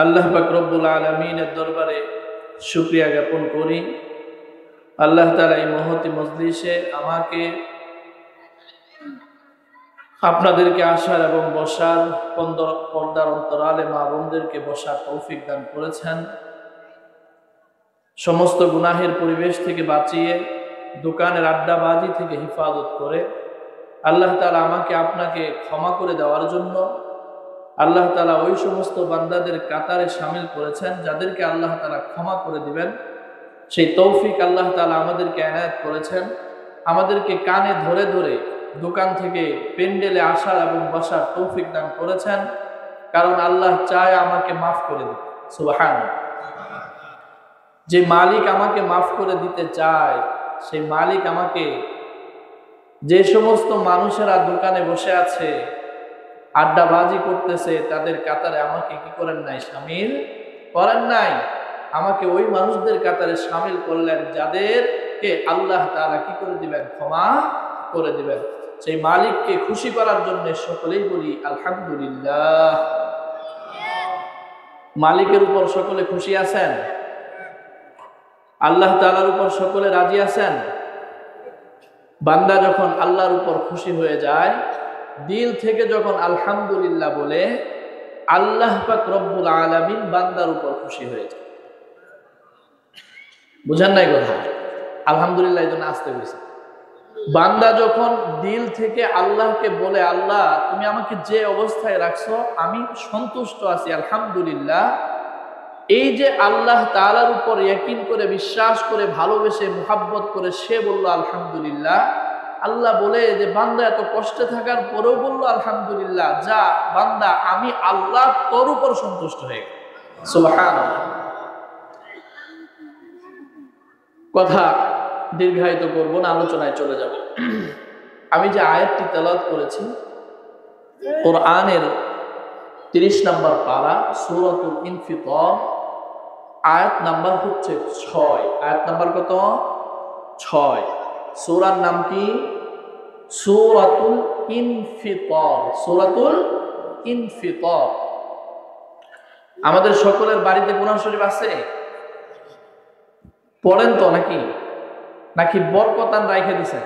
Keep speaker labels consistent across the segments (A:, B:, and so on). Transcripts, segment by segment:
A: আল্লাহ পাক রব্বুল আলামিনের দরবারে শুকরিয়া জ্ঞাপন করি। আল্লাহ তাআলা এই মহতি মজলিসে আমাকে আপনাদেরকে আসার এবং বসার, পর্দার অন্তরালে মা বোনদেরকে বসার তৌফিক দান করেছেন। সমস্ত গুনাহের পরিবেশ থেকে বাঁচিয়ে দোকানের আড্ডাবাজি থেকে হেফাজত করে আল্লাহ তাআলা আমাকে আপনাকে ক্ষমা করে দেওয়ার জন্য আল্লাহ তাআলা ওই সমস্ত বান্দাদের কাতারে শামিল করেছেন যাদেরকে আল্লাহ তাআলা ক্ষমা করে দিবেন। সেই তৌফিক আল্লাহ তাআলা আমাদেরকে এনায়েত করেছেন। আমাদেরকে কানে ধরে ধরে দোকান থেকে পেন্ডেলে আসার এবং বসার তৌফিক দান করেছেন, কারণ আল্লাহ চায় আমাকে মাফ করে দিতে। সুবহানাল্লাহ। যে মালিক আমাকে মাফ করে দিতে চায়, সেই মালিক আমাকে, যে সমস্ত মানুষেরা দোকানে বসে আছে আড্ডাবাজি করতেছে তাদের কাতারে আমাকে কি করেন নাই? শামিল করেন নাই। আমাকে ওই মানুষদের কাতারে শামিল করলেন যাদেরকে আল্লাহ তাআলা কি করে দিবেন? ক্ষমা করে দিবেন। সেই মালিককে খুশি করার জন্য সকলেই বলি আলহামদুলিল্লাহ। মালিকের উপর সকলে খুশি আছেন? আল্লাহ তাআলার উপর সকলে রাজি আছেন? বান্দা যখন আল্লাহর উপর খুশি হয়ে যায়, দিল থেকে যখন আলহামদুলিল্লাহ বলে, আল্লাহ পাক রব্বুল আলামিন বান্দার উপর খুশি হয়ে যায়। বুঝেন নাই কথা? আলহামদুলিল্লাহ এই জন্য আসতে বলছি। বান্দা যখন দিল থেকে আল্লাহকে বলে, আল্লাহ তুমি আমাকে যে অবস্থায় রাখছো আমি সন্তুষ্ট আছি, আলহামদুলিল্লাহ। এই যে আল্লাহ তাআলার উপর ইয়াকিন করে, বিশ্বাস করে, ভালোবেসে, মুহাব্বত করে সে বলল আলহামদুলিল্লাহ। আল্লাহ বলে যে বান্দা এত কষ্টে থাকার পরেও বলল আলহামদুলিল্লাহ, যা বান্দা আমি আল্লাহ তোর উপর সন্তুষ্ট হয়ে গেল। সুবহানাল্লাহ। কথা দীর্ঘায়িত করব না, আলোচনায় চলে যাব। আমি যে আয়াতটি তেলাওয়াত করেছি কোরআনের 30 নম্বর পারা সূরাতুল ইনফিতার, আয়াত নাম্বার হচ্ছে 6। আয়াত নাম্বার কত? 6। সূরার নাম কি? সূরাতুল ইনফিতার। সূরাতুল ইনফিতার। আমাদের সকলের বাড়িতে কোরআন শরীফ আছে? পড়েন তো নাকি বরকতান রাইখা দিছেন?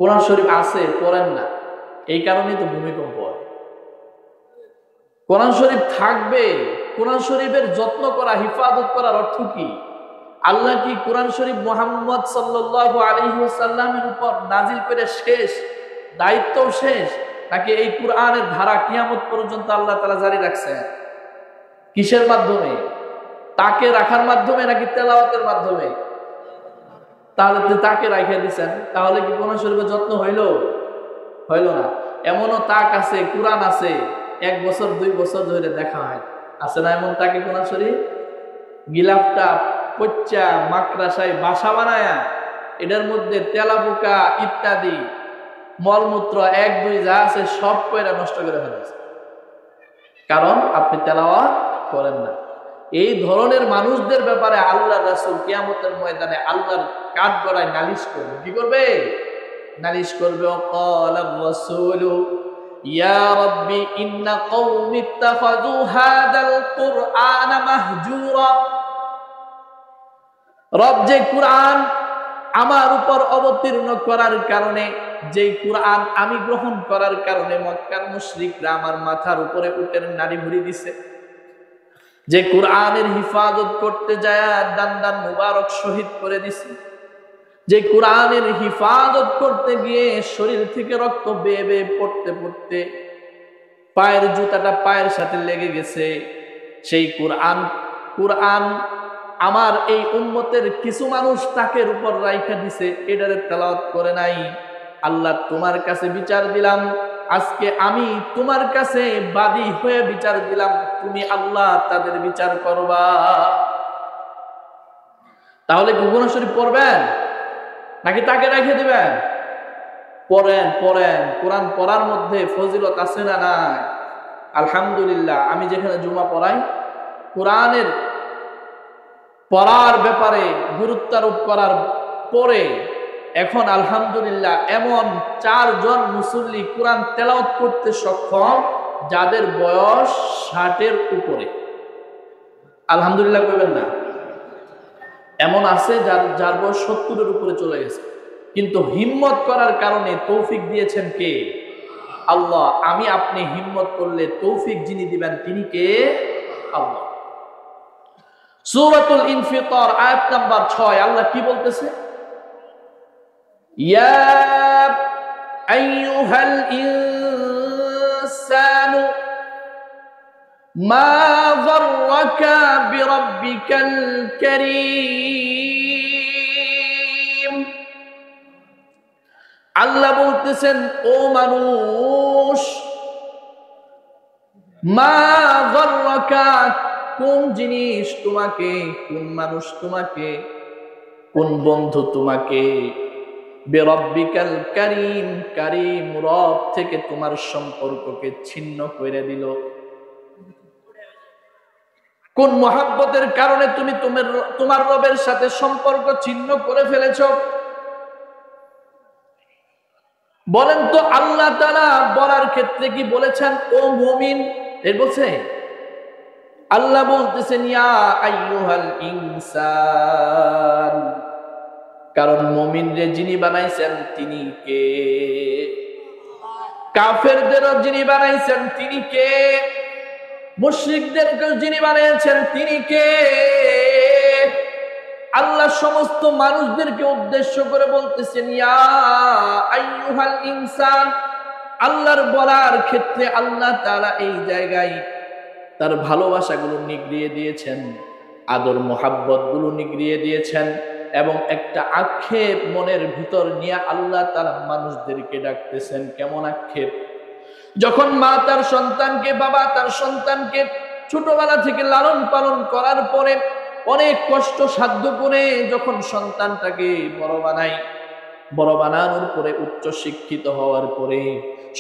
A: কোরআন শরীফ আছে, পড়েন না, এই কারণেই তো ভূমিকম্প হয়। কোরআন শরীফ থাকবে। কোরআন শরীফের যত্ন করা, হিফাজত করার অর্থ কি? আল্লাহ কি কোরআন শরীফ মুহাম্মদ সাল্লাল্লাহু আলাইহি ওয়াসাল্লামের উপর নাজিল করে শেষ, দায়িত্ব শেষ, নাকি এই কোরআনের ধারা কিয়ামত পর্যন্ত আল্লাহ তাআলা জারি রাখছেন? কিসের মাধ্যমে? তাকে রাখার মাধ্যমে নাকি তেলাওয়াতের মাধ্যমে? তাহলে তাকে রাখা দিচ্ছেন, তাহলে কি কোরআন শরীফের যত্ন হইল না? এমনও তাক আছে, কোরআন আছে 1 বছর 2 বছর ধরে দেখা হয়, আছে না এমন তাকে? কোরআন শরীফ গিলাফটা পচ্চা মাকড়াসায় বাসা বানায়া এটার মধ্যে তেলাপোকা ইত্যাদি মলমূত্র 1 2 যা আছে সব কইরা নষ্ট করে ফেলেছে, কারণ আপনি তেলাওয়াত করেন না। এই ধরনের মানুষদের ব্যাপারে আল্লাহর রাসূল কিয়ামতের ময়দানে আল্লাহর কাঠগড়ায় নালিশ করবে। কি করবে? নালিশ করবে। ওয়াকালার রাসূলু ইয়া রাব্বি ইন্না কওমি ইত্তাখাযু হাদাল কুরআনা মাহজুরা। রব যে কুরআন আমার উপর অবতীর্ণ করার কারণে, যে কুরআন আমি গ্রহণ করার কারণে মক্কার মুশরিকরা আমার মাথার উপরে উটের নাড়ি ভরি দিছে, যে কুরআনের হিফাজত করতে যায় দান মুবারক শহীদ করে দিছে, যে কুরআনের হিফাজত করতে গিয়ে শরীর থেকে রক্ত বেয়ে বেয়ে পড়তে পড়তে পায়ের জুতাটা পায়ের সাথে লেগে গেছে, সেই কুরআন আমার এই উম্মতের কিছু মানুষ তাকের উপর রাইখা দিছে, এটারে তেলাওয়াত করে নাই। আল্লাহ তোমার কাছে বিচার দিলাম, আজকে আমি তোমার কাছে বাদী হয়ে বিচার দিলাম, তুমি আল্লাহ তাদের বিচার করবা। তাহলে কোরআন শরীফ পড়বেন নাকি তাকে রেখে দিবেন? পড়েন। কোরআন পড়ার মধ্যে ফজিলত আছে না নাই? আলহামদুলিল্লাহ। আমি যেখানে জুমা পড়াই, কোরআনের পড়ার ব্যাপারে গুরুত্বারোপ করার পরে এখন আলহামদুলিল্লাহ এমন 4 জন মুসল্লি কোরআন তেলাওয়াত করতে সক্ষম যাদের বয়স 60-এর উপরে। আলহামদুলিল্লাহ কইবেন না? এমন আছে যার বয়স 70-এর উপরে চলে গেছে, কিন্তু হিম্মত করার কারণে তৌফিক দিয়েছেন কে? আল্লাহ। আমি আপনি হিম্মত করলে তৌফিক যিনি দিবেন তিনি কে? আল্লাহ। সূরাতুল ইনফিতার আয়াত নাম্বার 6 আল্লাহ কি বলতেছে? ইয়া আইয়ুহাল ইনসানু মা গররাকা বিরাব্বিকাল কারীম। আল্লাহ বলতেছেন, ও মানুষ, মা গররাকা, কোন জিনিস তোমাকে, কোন মানুষ তোমাকে, কোন বন্ধু তোমাকে, বিরাব্বিকাল কারীম, কারীম রব থেকে তোমার সম্পর্ককে ছিন্ন করে দিল। কোন মহাব্বতের কারণে তুমি তোমার রবের সাথে সম্পর্ক ছিন্ন করে ফেলেছো? বলেন তো, আল্লাহ তাআলা বলার ক্ষেত্রে কি বলেছেন ও মুমিন? এর বলছে আল্লাহ বলতেছেন ইয়া আইয়ুহাল ইনসান, কারণ মুমিনরে যিনি বানাইছেন তিনি কে? কাফেরদেরও যিনি বানাইছেন তিনি কে? মুশরিকদেরকে যিনি বানিয়েছেন তিনি কে? আল্লাহ সমস্ত মানুষদেরকে উদ্দেশ্য করে বলতেছেন ইয়া আইয়ুহাল ইনসান। আল্লাহর বলার ক্ষেত্রে আল্লাহ তাআলা এই জায়গায় তার ভালোবাসাগুলো নিগড়িয়ে দিয়েছেন, আদর মোহাব্বত গুলো নিগড়িয়ে দিয়েছেন, এবং একটা আক্ষেপ মনের ভিতর নিয়ে আল্লাহ তাআলা মানুষদেরকে ডাকতেছেন। কেমন আক্ষেপ? যখন মা তার সন্তানকে, বাবা তার সন্তানকে ছোটবেলা থেকে লালন পালন করার পরে অনেক কষ্ট সাধ্য করে যখন সন্তানটাকে বড় বানায়, বড় বানানোর পরে উচ্চ শিক্ষিত হওয়ার পরে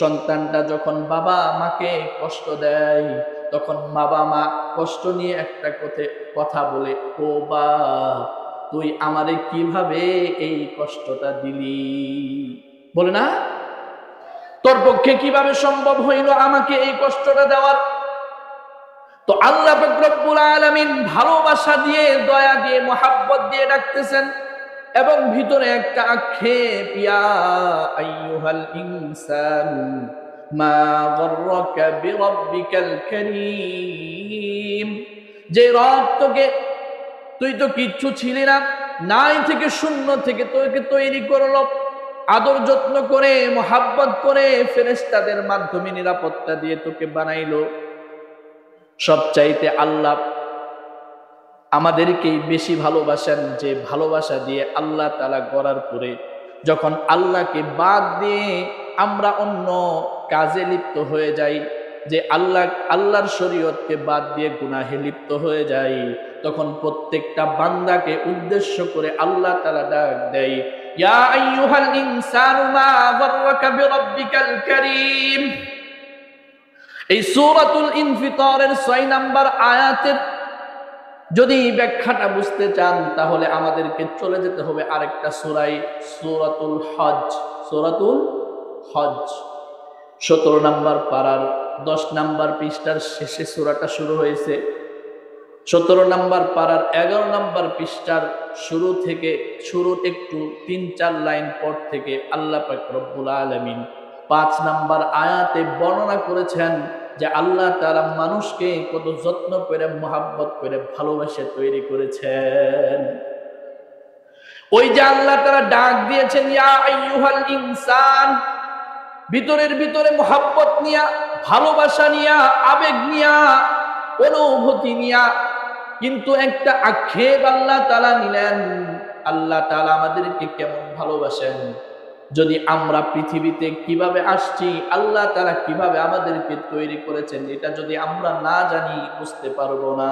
A: সন্তানটা যখন বাবা মাকে কষ্ট দেয়, তখন বাবা মা কষ্ট নিয়ে একটা কথা বলে, ও বাপ, তুই আমারে কিভাবে এই কষ্টটা দিলি? বলে না, তোর পক্ষে কিভাবে সম্ভব হইল আমাকে এই কষ্টটা দেওয়ার? তো আল্লাহ পাক রব্বুল আলামিন ভালোবাসা দিয়ে, দয়া দিয়ে, মোহাব্বত দিয়ে ডাকতেছেন, এবং ভিতরে একটা আক্ষেপ, ইয়া আইয়ুহাল ইনসান মা গররাকা বিরাব্বিকাল কারীম, যে রব তোকে, তুই তো কিচ্ছু ছিলি না, নাই থেকে শূন্য থেকে তোকে তৈরি করলো, আদর যত্ন করে, মোহাব্বত করে, ফেরেশতাদের মাধ্যমে নিরাপত্তা দিয়ে তোকে বানাইলো। সবচাইতে আল্লাহ আমাদেরকেই বেশি ভালোবাসেন, যে ভালোবাসা দিয়ে আল্লাহ তাআলা গড়ার পরে যখন আল্লাহকে বাদ দিয়ে আমরা অন্য কাজে লিপ্ত হয়ে যাই, যে আল্লাহর শরীয়তকে বাদ দিয়ে গুনাহে লিপ্ত হয়ে যাই, তখন প্রত্যেকটা বান্দাকে উদ্দেশ্য করে আল্লাহ তাআলা ডাক দেয়, ইয়া আইয়ুহাল ইনসানু মা গররাকা বিরাব্বিকাল কারীম। এই সূরাতুল ইনফিতারের 6 নাম্বার আয়াতের যদি ব্যাখ্যাটা বুঝতে চান, তাহলে আমাদেরকে চলে যেতে হবে আরেকটা সূরায়, সূরাতুল হজ। সূরাতুল হজ 17 নাম্বার পারার 10 নাম্বার পৃষ্ঠার শেষে সূরাটা শুরু হয়েছে। 17 নাম্বার পারার 11 নাম্বার পৃষ্ঠার শুরু থেকে, শুরুর একটু 3-4 লাইন পর থেকে আল্লাহ পাক রব্বুল আলামিন 5 নাম্বার আয়াতে বর্ণনা করেছেন যে আল্লাহ তাআলা মানুষকে কত যত্ন করে, মোহাব্বত করে, ভালোবাসে তৈরি করেছেন। ওই যে আল্লাহ তাআলা ডাক দিয়েছেন ইয়া আইয়ুহাল ইনসান, ভিতরের ভিতরে মোহাব্বত নিয়া, ভালোবাসা নিয়া, আবেগ নিয়া, অনুভূতি নিয়া, কিন্তু একটা আক্ষেপ আল্লাহ তাআলা নিলেন। আল্লাহ তাআলা আমাদেরকে কেমন ভালোবাসেন, যদি আমরা পৃথিবীতে কিভাবে আসছি, আল্লাহ তাআলা কিভাবে আমাদেরকে তৈরি করেছেন, এটা যদি আমরা না জানি বুঝতে পারবো না।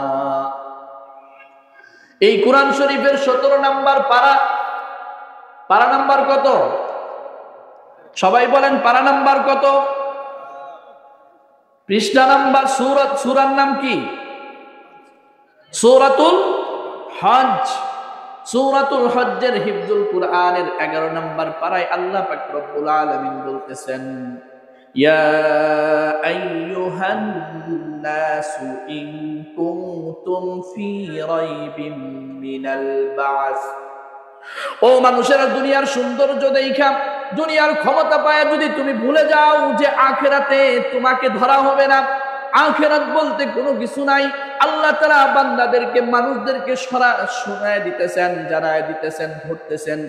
A: এই কোরআন শরীফের 17 নাম্বার পারা নাম্বার কত? সবাই বলেন, পারা নাম্বার কত? পৃষ্ঠা নাম্বার, সূরার নাম কি? সূরাতুল হজ। সূরাতুল হজ্জের হিফজুল কুরআনের 11 নাম্বার পারায় আল্লাহ পাক রব্বুল আলামিন বলতেছেন, ইয়া আইয়ুহান নাসু ইন কুনতুম ফি রাইবিন মিনাল বা'স। ও মানুষেরা, দুনিয়ার সৌন্দর্য দেখা, দুনিয়ার ক্ষমতা পায় যদি তুমি ভুলে যাও যে আখিরাতে তোমাকে ধরা হবে না, আখিরাত বলতে কোনো কিছু নাই, আল্লাহ তাআলা বান্দাদেরকে, মানুষদেরকে শোনায় দিতেছেন, জানায় দিতেছেন, ধরতেছেন।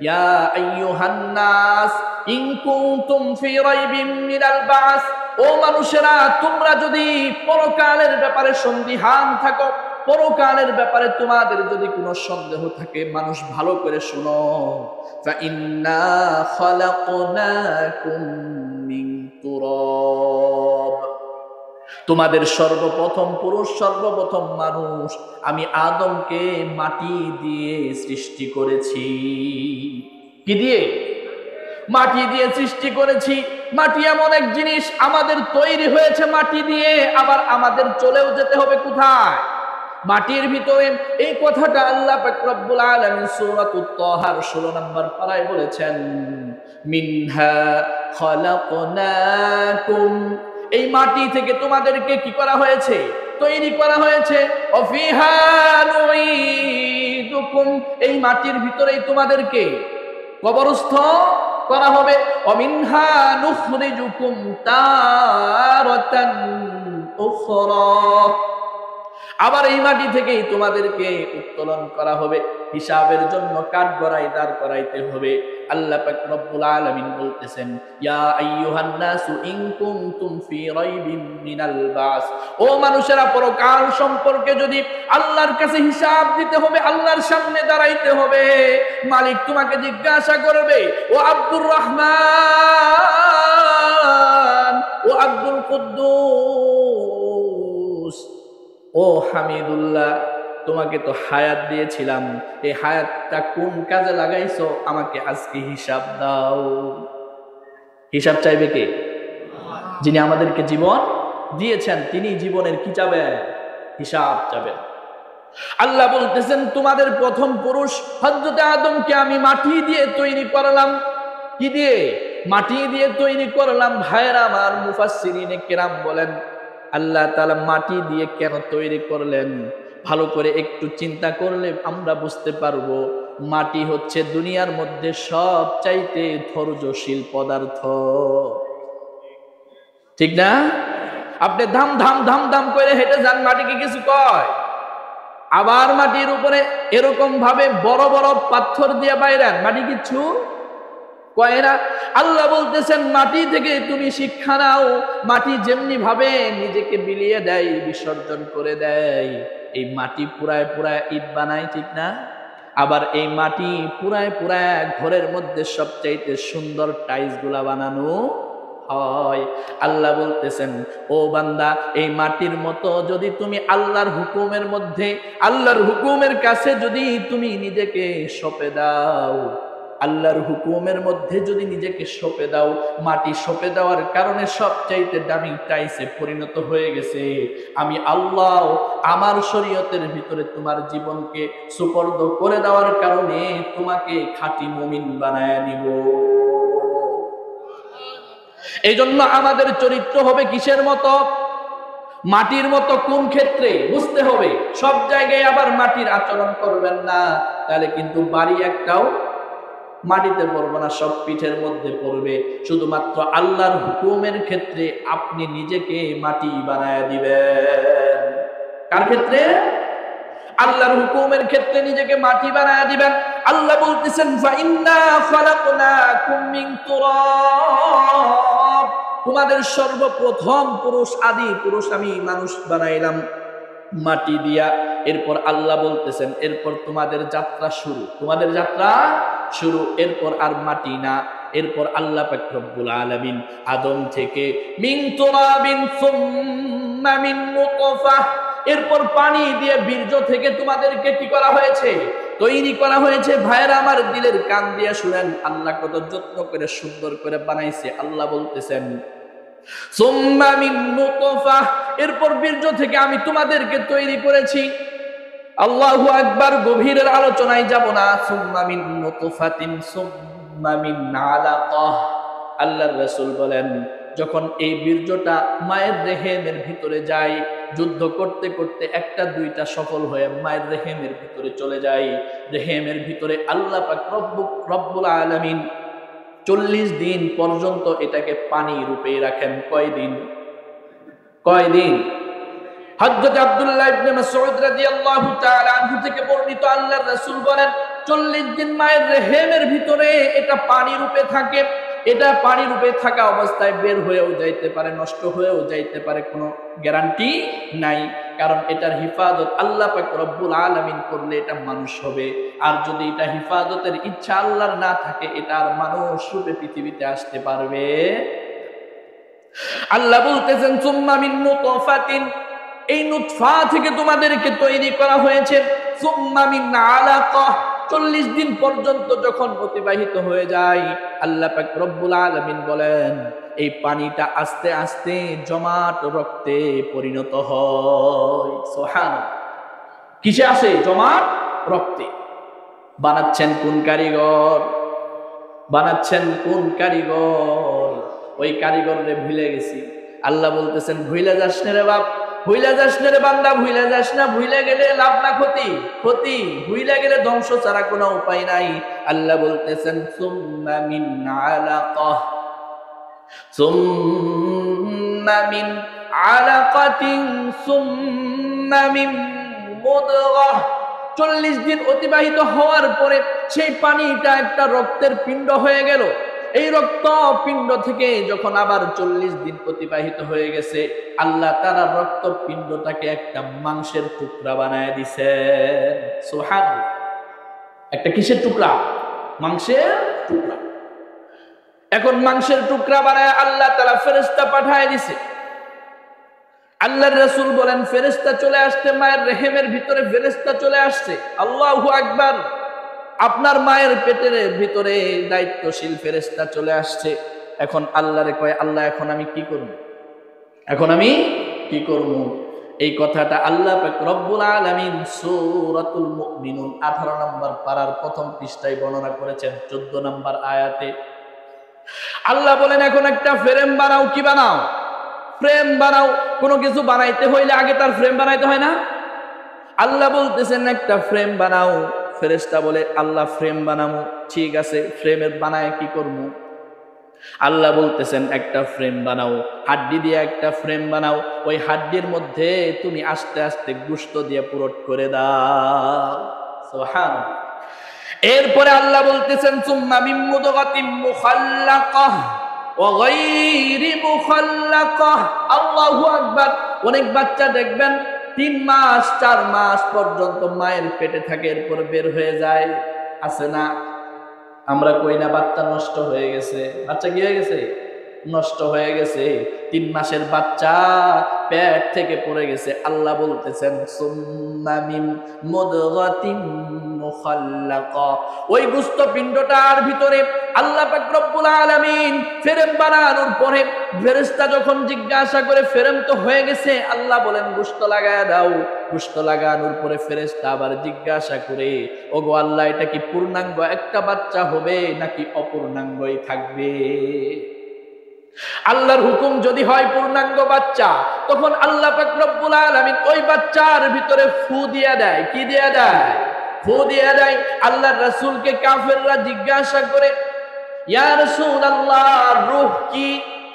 A: ইয়া আইয়ুহান নাস ইন কুনতুম ফি রাইবিন মিনাল বা'স। ও মানুষেরা, তোমরা যদি পরকালের ব্যাপারে সন্দিহান থাকো, পরকালের ব্যাপারে তোমাদের যদি কোনো সন্দেহ থাকে, মানুষ ভালো করে শোনো। ফাইন্না খালাকনাকুম মিন তুরাব। তোমাদের সর্বপ্রথম পুরুষ, সর্বপ্রথম মানুষ আমি আদমকে মাটি দিয়ে সৃষ্টি করেছি। কি দিয়ে? মাটি দিয়ে সৃষ্টি করেছি। মাটি এমন এক জিনিস, আমাদের তৈরি হয়েছে মাটি দিয়ে, আবার আমাদের চলেও যেতে হবে কোথায়? মাটির ভিতরে। এই কথাটা আল্লাহ পাক রব্বুল আলামিন সূরাতুত তাহার 16 নম্বর পারায় বলেছেন, মিনহা খালাকনাকুম। এই মাটি থেকে তোমাদেরকে কি করা হয়েছে? তৈরি করা হয়েছে। ওয়াফিহা নুঈদুকুম। এই মাটির ভিতরেই তোমাদেরকে কবরস্থ করা হবে। ওয়ামিনহা নুখরিজুকুম তারাতান উখরা। আবার এই মাটি থেকেই তোমাদেরকে উত্তোলন করা হবে, হিসাবের জন্য কাঠগড়ায় দাঁড় করাইতে হবে। আল্লাহ পাক রব্বুল আলামিন বলতেছেন, ইয়া আইয়ুহান নাসু ইন কুনতুম ফি রাইবিন মিনাল বা'স। ও মানুষেরা, পরকাল সম্পর্কে যদি আল্লাহর কাছে হিসাব দিতে হবে, আল্লাহর সামনে দাঁড়াইতে হবে, মালিক তোমাকে জিজ্ঞাসা করবে, ও আব্দুর রহমান, ও আব্দুল কুদ্দুস, ও হামিদুল্লাহ, তোমাকে তো হায়াত দিয়েছিলাম, এই হায়াতটা কোন কাজে লাগাইছো? আমাকে আজকে হিসাব দাও। হিসাব চাইবে কে? যিনি আমাদেরকে জীবন দিয়েছেন, তিনি জীবনের কি চাবেন? হিসাব চাবেন। আল্লাহ বলতেছেন, তোমাদের প্রথম পুরুষ হযরত আদমকে আমি মাটি দিয়ে তৈরি করলাম। কি দিয়ে? মাটি দিয়ে তৈরি করলাম। ভাইরা আমার, মুফাসসিরিনে কেরাম বলেন, আল্লাহ তাআলা মাটি দিয়ে কেন তৈরি করলেন? ভালো করে একটু চিন্তা করলে আমরা বুঝতে পারবো, মাটি হচ্ছে দুনিয়ার মধ্যে সবচাইতে ধৈর্যশীল পদার্থ। ঠিক না? আপনি ধাম ধাম ধাম ধাম করে হেঁটে যান, মাটিকে কিছু কয়? আবার মাটির উপরে এরকম ভাবে বড় বড় পাথর দিয়ে বাইরান, মাটি কিছু কয় না। আল্লাহ বলতেছেন, মাটি থেকে তুমি শিক্ষা নাও। মাটি যেমনি ভাবে নিজেকে বিলিয়ে দেয়, বিসর্জন করে দেয়, এই মাটি পুরায় পুরায় ইট বানায়, ঠিক না? আবার এই মাটি পুরায় পুরায় ঘরের মধ্যে সবচাইতে সুন্দর টাইলস গুলা বানানো হয়। আল্লাহ বলতেছেন, ও বান্দা, এই মাটির মতো যদি তুমি আল্লাহর হুকুমের মধ্যে, আল্লাহর হুকুমের কাছে যদি তুমি নিজেকে সঁপে দাও, আল্লাহর হুকুমের মধ্যে যদি নিজেকে সঁপে দাও, মাটি সঁপে দেওয়ার কারণে সবচাইতে দামি টাইসে পরিণত হয়ে গেছে। আমি আল্লাহ আমার শরীয়তের ভিতরে তোমার জীবনকে সুপর্দ করে দেওয়ার কারণে তোমাকে খাঁটি মুমিন বানায় নিব। এই জন্য আমাদের চরিত্র হবে কিসের মতো? মাটির মতো। কোন ক্ষেত্রে বুঝতে হবে? সব জায়গায় আবার মাটির আচরণ করবেন না, তাহলে কিন্তু বাড়ি একটাও মাটিতে পড়বে না, সব পিঠের মধ্যে পড়বে। শুধুমাত্র আল্লাহর হুকুমের ক্ষেত্রে আপনি নিজেকে মাটি বানায় দিবেন। কার ক্ষেত্রে? আল্লাহর হুকুমের ক্ষেত্রে নিজেকে মাটি বানায় দিবেন। আল্লাহ বলতেছেন, ফাইন্না খালাকনাকুম মিন তুরাব। তোমাদের সর্বপ্রথম পুরুষ, আদি পুরুষ আমি মানুষ বানাইলাম মাটি দিয়া। এরপর আল্লাহ বলতেছেন, এরপর তোমাদের যাত্রা শুরু, তোমাদের যাত্রা শুরু। এরপর আর মাটি না, এরপর আল্লাহ পাক রব্বুল আলামিন আদম থেকে মিন তুরাবিন সুম্মা মিন নুতফা, এরপর পানি দিয়ে বীর্য থেকে তোমাদেরকে কি করা হয়েছে? তৈরি করা হয়েছে। ভাইরা আমার, দিলের কান দিয়ে শুনেন, আল্লাহ কত যত্ন করে সুন্দর করে বানাইছে। আল্লাহ বলতেছেন, সুম্মা মিন নুতফা, এরপর বীর্য থেকে আমি তোমাদেরকে তৈরি করেছি। আল্লাহু আকবার, গভীরের আলোচনায় যাব না। সুম্মা মিন নুতফাতিন সুম্মা মিন আলাকাহ। আল্লাহর রাসূল বলেন, যখন এই বীর্যটা মায়ের রেহেমের ভিতরে যায়, যুদ্ধ করতে করতে একটা দুইটা সফল হয়ে মায়ের রেহেমের ভিতরে চলে যায়। রেহেমের ভিতরে আল্লাহ পাক রব্বুল আলামিন 40 দিন পর্যন্ত এটাকে পানি রূপে রাখেন। কয়দিন? হযরত আব্দুল্লাহ ইবনে মাসউদ রাদিয়াল্লাহু তাআলা আনহু থেকে বর্ণিত, আল্লাহর রাসূল বলেন 40 দিন মায়ের রেহেমের ভিতরে এটা পানি রূপে থাকে। এটা পানি রূপে থাকা অবস্থায় বের হয়েও যাইতে পারে, নষ্ট হয়েও যাইতে পারে, কোনো গ্যারান্টি নাই। কারণ এটার হিফাজত আল্লাহ পাক রব্বুল আলামিন করলে এটা মানুষ হবে, আর যদি এটা হিফাজতের ইচ্ছা আল্লাহর না থাকে এটা আর মানুষ রূপে পৃথিবীতে আসতে পারবে। আল্লাহ বলতেছেন সুম্মা মিন নুতফাতিন, এই নুতফা থেকে তোমাদেরকে তৈরি করা হয়েছে। সুম্মা মিন আলাকা, 40 দিন পর্যন্ত যখন অতিবাহিত হয়ে যায়, আল্লাহ পাক রব্বুল আলামিন বলেন এই পানিটা আস্তে আস্তে জমাট রক্তে পরিণত হয়। সুবহানাল্লাহ। কিসে আসে? জমাট রক্তে। বানাচ্ছেন কোন কারিগর? ওই কারিগরে ভুলে গেছি। আল্লাহ বলতেছেন ভুলে যাস না রে বাপ, ভুলে যাস না রে বান্দা, ভুলে যাস না। ভুলে গেলে লাভ না ক্ষতি, ভুলে গেলে ধ্বংস ছাড়া কোনো উপায় নাই। আল্লাহ বলতেছেন সুম্মা মিন আলাকাহ, সুম্মা মিন আলাকাতিন, সুম্মা মিন মুদগাহ। 40 দিন অতিবাহিত হওয়ার পরে সেই পানিটা একটা রক্তের পিণ্ড হয়ে গেল। এই রক্ত পিণ্ড থেকে যখন আবার 40 দিন অতিবাহিত হয়ে গেছে, আল্লাহ তারা রক্ত পিণ্ডটাকে একটা মাংসের টুকরা বানায় দিছেন। সুবহানাল্লাহ। একটা কিসের টুকরা? মাংসের টুকরা। এখন মাংসের টুকরা বানায় আল্লাহ তাআলা ফেরেশতা পাঠায় দিছে। আল্লাহর রাসূল বলেন ফেরেশতা চলে আসছে, মায়ের রেহেমের ভিতরে ফেরেশতা চলে আসছে। আল্লাহু আকবার। আপনার মায়ের পেটের ভিতরে দায়িত্বশীল ফেরেশতা চলে আসছে। এখন আল্লাহরে কয়, আল্লাহ এখন আমি কি করব? এই কথাটা আল্লাহ পাক রব্বুল আলামিন সূরাতুল মুমিনুন 18 নম্বর পারার প্রথম পৃষ্ঠায় বর্ণনা করেছেন 14 নম্বর আয়াতে। আল্লাহ বলেন এখন একটা ফ্রেম বানাও। কি বানাও? ফ্রেম বানাও। কোনো কিছু বানাইতে হইলে আগে তার ফ্রেম বানাইতে হয় না? আল্লাহ বলতেছেন একটা ফ্রেম বানাও। ফেরেশতা বলে আল্লাহ ফ্রেম বানাবো, ঠিক আছে, ফ্রেমের বানায় কি করবো? আল্লাহ বলতেছেন একটা ফ্রেম বানাও, হাড্ডি দিয়ে একটা ফ্রেম বানাও। ওই হাড্ডির মধ্যে তুমি আস্তে আস্তে গোশত দিয়ে পুরট করে দাও। সুবহানাল্লাহ। এরপরে আল্লাহ বলতেছেন সুম্মা মিন মুদগাতিন মুখাল্লাকাহ ওয়া গায়রি মুখাল্লাকাহ। আল্লাহু আকবার। অনেক বাচ্চা দেখবেন 3 মাস 4 মাস পর্যন্ত মায়ের পেটে থাকে, এরপর বের হয়ে যায়। আছে না? আমরা কই না বাচ্চা নষ্ট হয়ে গেছে? বাচ্চা কি হয়ে গেছে? নষ্ট হয়ে গেছে। 3 মাসের বাচ্চা পেট থেকে পড়ে গেছে। আল্লাহ বলতেছেন সুম্মা মিন মুদগাতিন মুখাল্লাকা। ওই গোশত পিণ্ডটার ভিতরে আল্লাহ পাক রব্বুল আলামিন ফ্রেম বানানোর পরে ফেরেশতা যখন জিজ্ঞাসা করে ফ্রেম তো হয়ে গেছে, আল্লাহ বলেন গোশত লাগায় দাও। গোশত লাগানোর পরে ফেরেশতা আবার জিজ্ঞাসা করে, ওগো আল্লাহ এটা কি পূর্ণাঙ্গ একটা বাচ্চা হবে নাকি অপূর্ণাঙ্গই থাকবে? আল্লাহর হুকুম যদি হয় পূর্ণাঙ্গ বাচ্চা, তখন আল্লাহ পাক রব্বুল আলামিন ওই বাচ্চার ভিতরে ফু দিয়ে দেয়। কি দিয়ে দেয়? ফু দিয়ে দেয়। আল্লাহর রাসূলকে কাফেররা জিজ্ঞাসা করে, ইয়া রাসূলুল্লাহ রূহ কি?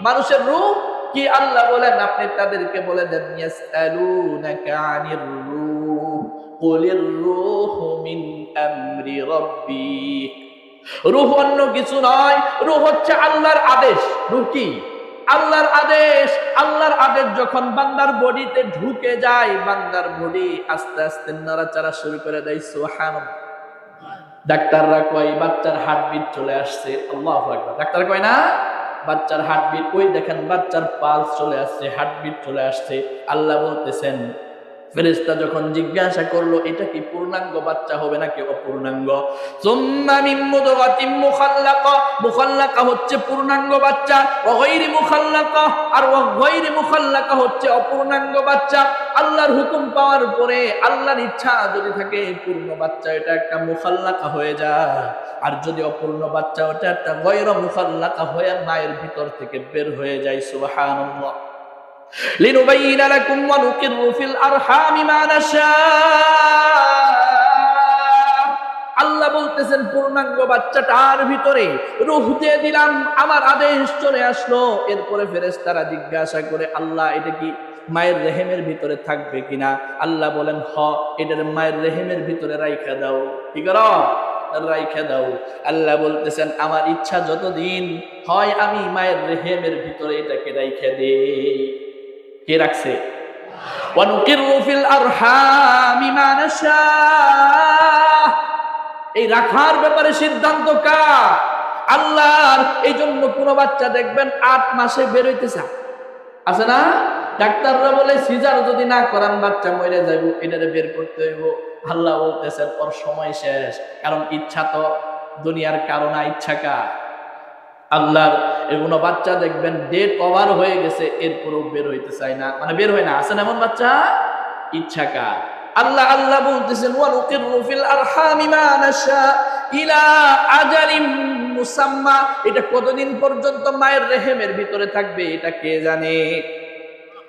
A: মানুষের রূহ কি? আল্লাহ বলেন আপনি তাদেরকে বলে দেন ইয়াসআলুনাকা আনির রূহ কুলির রূহু মিন আমরি রাব্বি। রূহ অন্য কিছু নয়, রূহ হচ্ছে আল্লাহর আদেশ। রূহ কি? আল্লাহর আদেশ। আল্লাহর আদেশ যখন বান্দার বডিতে ঢুকে যায়, বান্দার বডি আস্তে আস্তে নড়াচড়া শুরু করে দেয়। সুবহানাল্লাহ। ডাক্তাররা কয় বাচ্চার হার্টবিট চলে আসছে। আল্লাহু আকবার। ডাক্তার কয় না বাচ্চার হার্টবিট, ওই দেখেন বাচ্চার পালস চলে আসছে, হার্টবিট চলে আসছে। আল্লাহ বলতেছেন ফেরেশতা যখন জিজ্ঞাসা করলো এটা কি পূর্ণাঙ্গ বাচ্চা হবে নাকি অপূর্ণাঙ্গ? সুম্মা মিন মুদগাতিন মুখাল্লাকা, মুখাল্লাকা হচ্ছে পূর্ণাঙ্গ বাচ্চা, ওয়া গায়রি মুখাল্লাকা, আর ওয়া গায়রি মুখাল্লাকা হচ্ছে অপূর্ণাঙ্গ বাচ্চা। আল্লাহর হুকুম পাওয়ার পরে আল্লাহর ইচ্ছা যদি থাকে পূর্ণ বাচ্চা এটা একটা মুখাল্লাকা হয়ে যায়, আর যদি অপূর্ণ বাচ্চা ওটা একটা গায়রা মুখাল্লাকা হয়ে মায়ের ভিতর থেকে বের হয়ে যায়। সুবহানাল্লাহ। লিনুবাইয়িনা লাকুম ওয়া নুকিররু ফিল আরহামি মা নাশা। আল্লাহ বলতেছেন পূর্ণাঙ্গ বাচ্চাটার ভিতরে রূহ দিয়ে দিলাম, আমার আদেশ চলে আসলো। এরপরে ফেরেশতারা জিজ্ঞাসা করে আল্লাহ এটা কি মায়ের রেহেমের ভিতরে থাকবে কিনা? আল্লাহ বলেন হ, এটার মায়ের রেহেমের ভিতরে রাইখা দাও। কি করো? রাইখা দাও। আল্লাহ বলতেছেন আমার ইচ্ছা যতদিন হয় আমি মায়ের রেহেমের ভিতরে এটাকে রাইখা দেই। কে রাখছে? ওয়ানুকিরু ফিল আরহামি মা নাশা। এই রাখার ব্যাপারে সিদ্ধান্ত কার? আল্লাহর। এই জন্য কোন বাচ্চা দেখবেন 8 মাসে বের হইতেছে, আছে না? ডাক্তাররা বলে সিজার যদি না করান বাচ্চা মরে যাইব, এটারে বের করতে হইব। আল্লাহ বলতেছেন ওর সময় শেষ, কারণ ইচ্ছা তো দুনিয়ার কারণ, ইচ্ছা কার? আল্লাহর। এগুলো বাচ্চা দেখবেন ডেট ওভার হয়ে গেছে এরপরও বের হইতে চায় না, মানে বের হয় না, আছে না এমন বাচ্চা? ইচ্ছা কার? আল্লাহ। আল্লাহ বলতেছেন ওয়া নুকিররু ফিল আরহামি মা নাশা ইলা আজালিম মুসাম্মা। এটা কতদিন পর্যন্ত মায়ের রেহেমের ভিতরে থাকবে এটা কে জানে?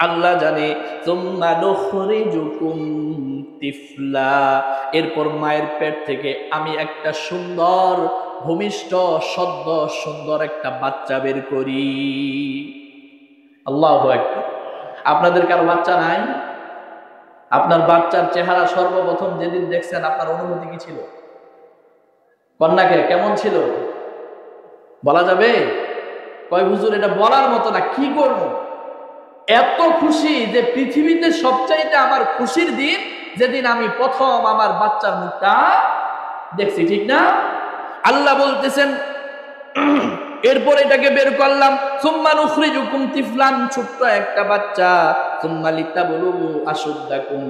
A: আল্লাহ জানে। সুম্মা নুখরিজুকুম তিফলা। এরপর মায়ের পেট থেকে আমি একটা সুন্দর ভূমিষ্ঠ সদ্য সুন্দর একটা বাচ্চা বের করি। আল্লাহু আকবার। আপনাদের কারো বাচ্চা নাই? আপনার বাচ্চার চেহারা সর্বপ্রথম যেদিন দেখছেন আপনার অনুভূতি কি ছিল? কন্যাকে কেমন ছিল বলা যাবে? কয় হুজুর এটা বলার মতো না, কি করব? এত খুশি যে পৃথিবীতে সবচাইতে আমার খুশির দিন যেদিন আমি প্রথম আমার বাচ্চার মুখটা দেখছি, ঠিক না? আল্লাহ বলতেছেন এরপর এটাকে বের করলাম। সুম্মা নুখরিজুকুম তিফলান, ছোট্ট একটা বাচ্চা। সুম্মা লিতাবলুগু আশুদ্দাকুম।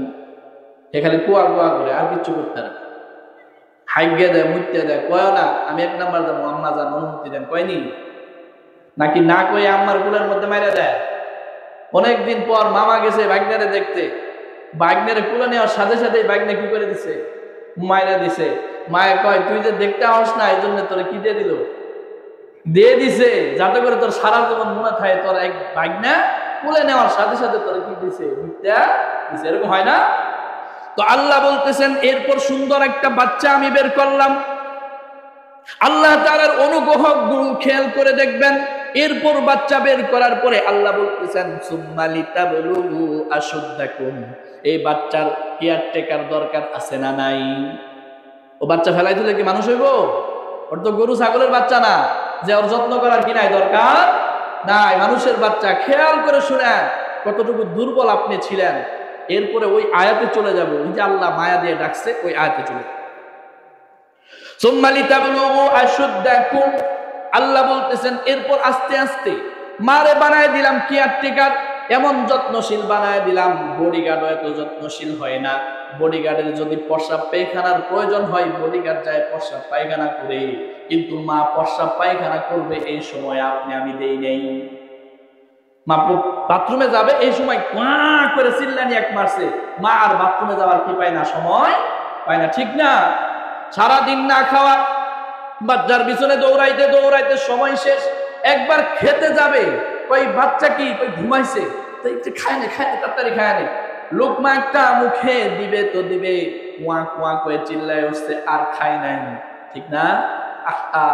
A: এখানে কুয়া কুয়া করে আর কিছু করতে না, হাইগে দেয়, মুইতে দেয়, কয় না আমি 1 নাম্বার দেবো, আম্মা যান অনুমতি দেন, কয়নি? নাকি না কয়ে আম্মার কুলের মধ্যে মাইরা দেয়? অনেকদিন পর মামা গেছে বাইকনারে দেখতে, বাইকনারে কুলে নেওয়ার সাথে সাথে বাইকনা কি করে দিছে? মাইরা দিছে। মায়ে কয় তুই যে দেখতে আস না এই জন্য তোরে কি দিয়ে দিল? দিয়ে দিছে যাতে করে তোর সারা জীবন মনে থাকে তোর এক বাইকনা কুলে নেওয়ার সাথে সাথে তোরে কি দিছে? মিথ্যা দিছে। এরকম হয় না? তো আল্লাহ বলতেছেন এরপর সুন্দর একটা বাচ্চা আমি বের করলাম। আল্লাহ তাআলার অনুগ্রহ খেয়াল করে দেখবেন। এরপর বাচ্চা বের করার পরে আল্লাহ বলতেছেন সুম্মা লিতাবলুগু আশুদ্দাকুম। এই বাচ্চার কেয়ারটেকার দরকার আছে না নাই? ও বাচ্চা ফেলাই দিলে কি মানুষ হইব? ওর তো গরু ছাগলের বাচ্চা না যে ওর যত্ন করার কি নাই, দরকার নাই। মানুষের বাচ্চা। খেয়াল করে শুনেন কতটুকু দুর্বল আপনি ছিলেন। এরপরে ওই আয়াতে চলে যাব, ওই যে আল্লাহ মায়া দিয়ে ডাকছে ওই আয়াতে চলে যাব। সুম্মা লিতাবলুগু আশুদ্দাকুম। আল্লাহ বলতেছেন এরপর আস্তে আস্তে মারে বানায় দিলাম কেয়ারটেকার, এমন যত্নশীল বানায় দিলাম। বডিগার্ডও এত যত্নশীল হয় না। বডিগার্ডের যদি প্রস্রাব পায়খানার প্রয়োজন হয় বডিগার্ড যায় প্রস্রাব পায়খানা করে, কিন্তু মা প্রস্রাব পায়খানা করবে এই সময় আপনি আমি দেই নেই। মা বাথরুমে যাবে এই সময় কোয়া করে চিল্লানি এক মারছে, মা আর বাথরুমে যাওয়ার কি পায় না, সময় পায় না, ঠিক না? সারাদিন না খাওয়া, বাচ্চার পিছনে দৌড়াইতে দৌড়াইতে সময় শেষ। একবার খেতে যাবে, কই বাচ্চা কি কই ঘুমাইছে, খায় না খায় না, তাড়াতাড়ি খায় না। লোকমা একটা মুখে দিবে তো দিবে, কুয়া কুয়া করে চিল্লায় উঠছে আর খায় নাই, ঠিক না? আহা,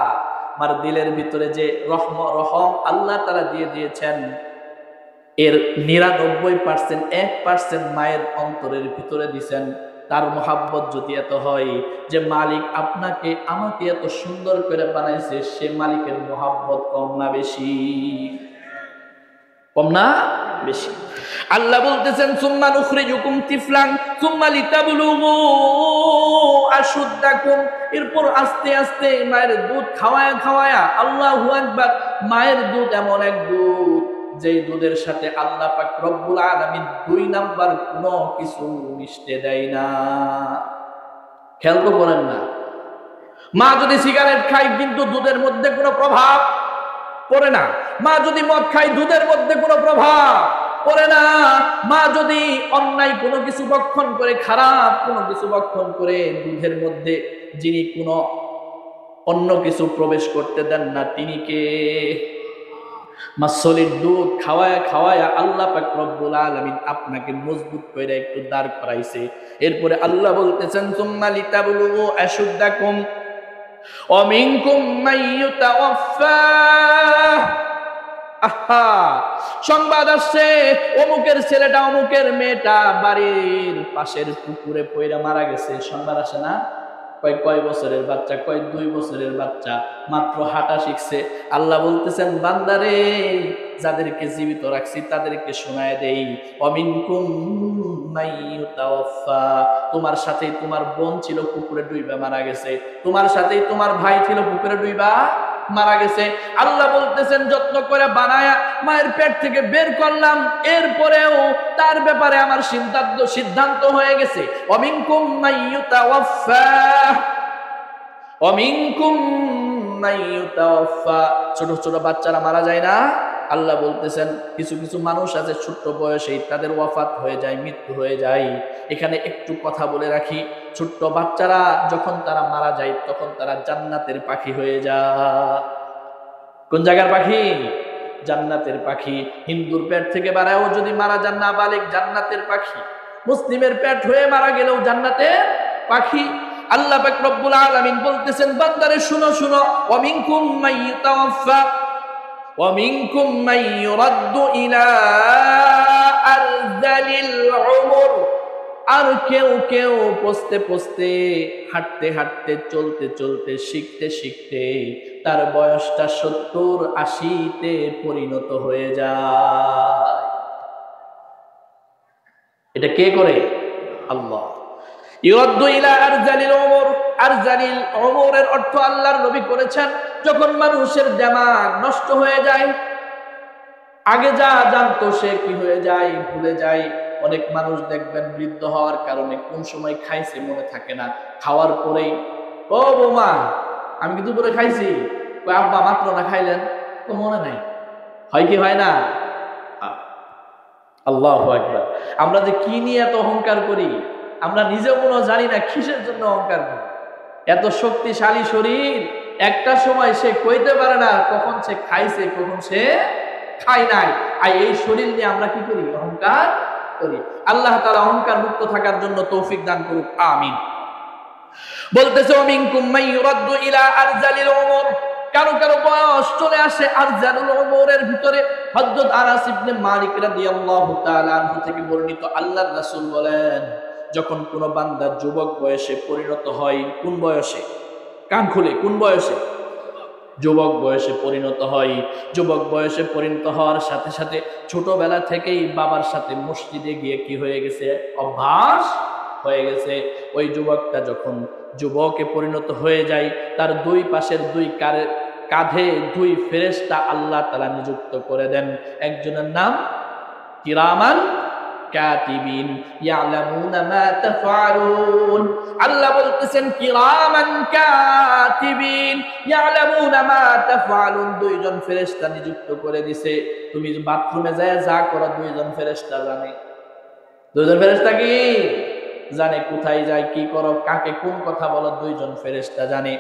A: আমার দিলের ভিতরে যে রহম আল্লাহ তাআলা দিয়ে দিয়েছেন, এর 99% 1% মায়ের অন্তরের ভিতরে দিয়েছেন। তার মোহাব্বত যদি এত হয় যে মালিক আপনাকে আমাকে এত সুন্দর করে বানাইছে, সে মালিকের মোহাব্বত কম না বেশি? কম না বেশি? আল্লাহ বলতেছেন সুম্মা নুখরিজুকুম তিফলান সুম্মা লিতাবলুগু আশুদ্দাকুম। এরপর আস্তে আস্তে মায়ের দুধ খাওয়ায়া খাওয়ায়া, আল্লাহু আকবার, মায়ের দুধ এমন এক দুধ যেই দুধের সাথে আল্লাহ পাক রব্বুল আলামিন 2 নাম্বার কোনো কিছু মিশতে দেয় না। খেয়াল তো করেন না, মা যদি সিগারেট খায় কিন্তু দুধের মধ্যে কোনো প্রভাব পড়ে না। মা যদি মদ খায় দুধের মধ্যে কোনো প্রভাব পড়ে না। মা যদি অন্যায় কোনো কিছু ভক্ষণ করে, খারাপ কোনো কিছু ভক্ষণ করে, দুধের মধ্যে যিনি কোনো অন্য কিছু প্রবেশ করতে দেন না, তিনি কে? মাসলির দুধ খাওয়ায়া খাওয়ায়া আল্লাহ পাক রব্বুল আলামিন আপনাকে মজবুত করে একটু দাঁড় করাইছে। এরপরে আল্লাহ বলতেছেন সুম্মা লিতাবলুগু আশুদ্দাকুম ওয়া মিনকুম মান ইউতাওয়াফা। আহা, সংবাদ আসছে অমুকের ছেলেটা, অমুকের মেয়েটা বাড়ির পাশের পুকুরে পড়ে মারা গেছে। সংবাদ আসে না? কয় বছরের বাচ্চা, 2 বছরের বাচ্চা, মাত্র হাঁটা শিখছে। আল্লাহ বলতেছেন বান্দারে, যাদেরকে জীবিত রাখছি তাদেরকে শোনায় দেই, অমিনকুম মাইয়ুতাওয়াফা, তোমার সাথেই তোমার বোন ছিল পুকুরে ডুইবা মারা গেছে, তোমার সাথেই তোমার ভাই ছিল পুকুরে ডুইবা মারা গেছে। আল্লাহ বলতেছেন যত্ন করে বানায়া মায়ের পেট থেকে বের করলাম, এরপরেও তার ব্যাপারে আমার সিদ্ধান্ত হয়ে গেছে। অমিনকুম মাইয়ুতাওয়াফা, অমিনকুম মাইয়ুতাওয়াফা, ছোট ছোট বাচ্চারা মারা যায় না? আল্লাহ বলতেছেন কিছু কিছু মানুষ আছে ছোট্ট বয়সেই তাদের ওয়াফাত হয়ে যায়, মৃত্যু হয়ে যায়। এখানে একটু কথা বলে রাখি, ছোট্ট বাচ্চারা যখন তারা মারা যায় তখন তারা জান্নাতের পাখি হয়ে যায়। কোন জায়গার পাখি? জান্নাতের পাখি। হিন্দুর পেট থেকে বাড়ায়ও যদি মারা যান না বালেক, জান্নাতের পাখি। মুসলিমের পেট হয়ে মারা গেলেও জান্নাতের পাখি। আল্লাহ পাক রব্বুল আলামিন বলতেছেন বান্দারে শুনো শুনো, ওয়া মিনকুম মাইয়ুতাওয়াফা ওয়া মিনকুম মাইয়ুরাদ্দু ইলা আরযালিল উমর, আর কেউ কেউ পৌঁছতে পৌঁছতে, হাঁটতে হাঁটতে, চলতে চলতে, শিখতে শিখতে তার বয়সটা 70-80-তে পরিণত হয়ে যায়। এটা কে করে? আল্লাহ। ইউরাদ্দু ইলা আরযালিল উমর, আরযালিল উমরের অর্থ আল্লাহর নবী করেছেন যখন মানুষের দিমাগ নষ্ট হয়ে যায়, আগে যা জানতো সে কি হয়ে যায়, ভুলে যায়। অনেক মানুষ দেখবেন বৃদ্ধ হওয়ার কারণে কোন সময় খাইছে মনে থাকে না, খাওয়ার পরেই ও বৌমা আমি কি দুপুরে খাইছি, আব্বা মাত্র না খাইলেন, তো মনে নাই। হয় কি হয় না? আল্লাহু আকবার। আমরা যে কি নিয়ে এত অহংকার করি আমরা নিজেও মনে জানি না কিসের জন্য অহংকার করি। এত শক্তিশালী শরীর, একটা সময় সে কইতে পারে না কখন সে খাইছে কখন সে খাই নাই। আর এই শরীর নিয়ে আমরা কি করি? অহংকার করি। আল্লাহ তাআলা অহংকার মুক্ত থাকার জন্য তৌফিক দান করুক, আমিন। বলতেছে মিনকুম মাইয়ুরাদ্দু ইলা আরযালিল উমর, কারো কারো বয়স চলে আসে আরযালুল উমরের ভিতরে। হযরত আনাস ইবনে মালিক রাদিয়াল্লাহু তাআলা আনহু থেকে বর্ণিত, আল্লাহর রাসূল বলেন যখন কোন বান্দা যুবক বয়সে পরিণত হয়, কোন বয়সে? কান খুলে, কোন বয়সে? যুবক বয়সে পরিণত হয়। যুবক বয়সে পরিণত হওয়ার সাথে সাথে ছোটবেলা থেকেই বাবার সাথে মসজিদে গিয়ে কি হয়ে গেছে? অভ্যাস হয়ে গেছে। ওই যুবকটা যখন যুবকে পরিণত হয়ে যায়, তার 2 পাশের 2 কাঁধে 2 ফেরেশতা আল্লাহ তাআলা নিযুক্ত করে দেন। একজনের নাম কিরামান কাতিবিন ইয়ালামুনা মা তাফআলুন। আল্লাহ বলতেছেন কিরামান কাতিবিন ইয়ালামুনা মা তাফআলুন, 2 জন ফেরেশতা নিযুক্ত করে দিয়েছে। তুমি বাথরুমে যায় যা করো 2 জন ফেরেশতা জানে। 2 জন ফেরেশতা কি জানে? কোথায় যায়, কি করো, কাকে কোন কথা বলো, 2 জন ফেরেশতা জানে।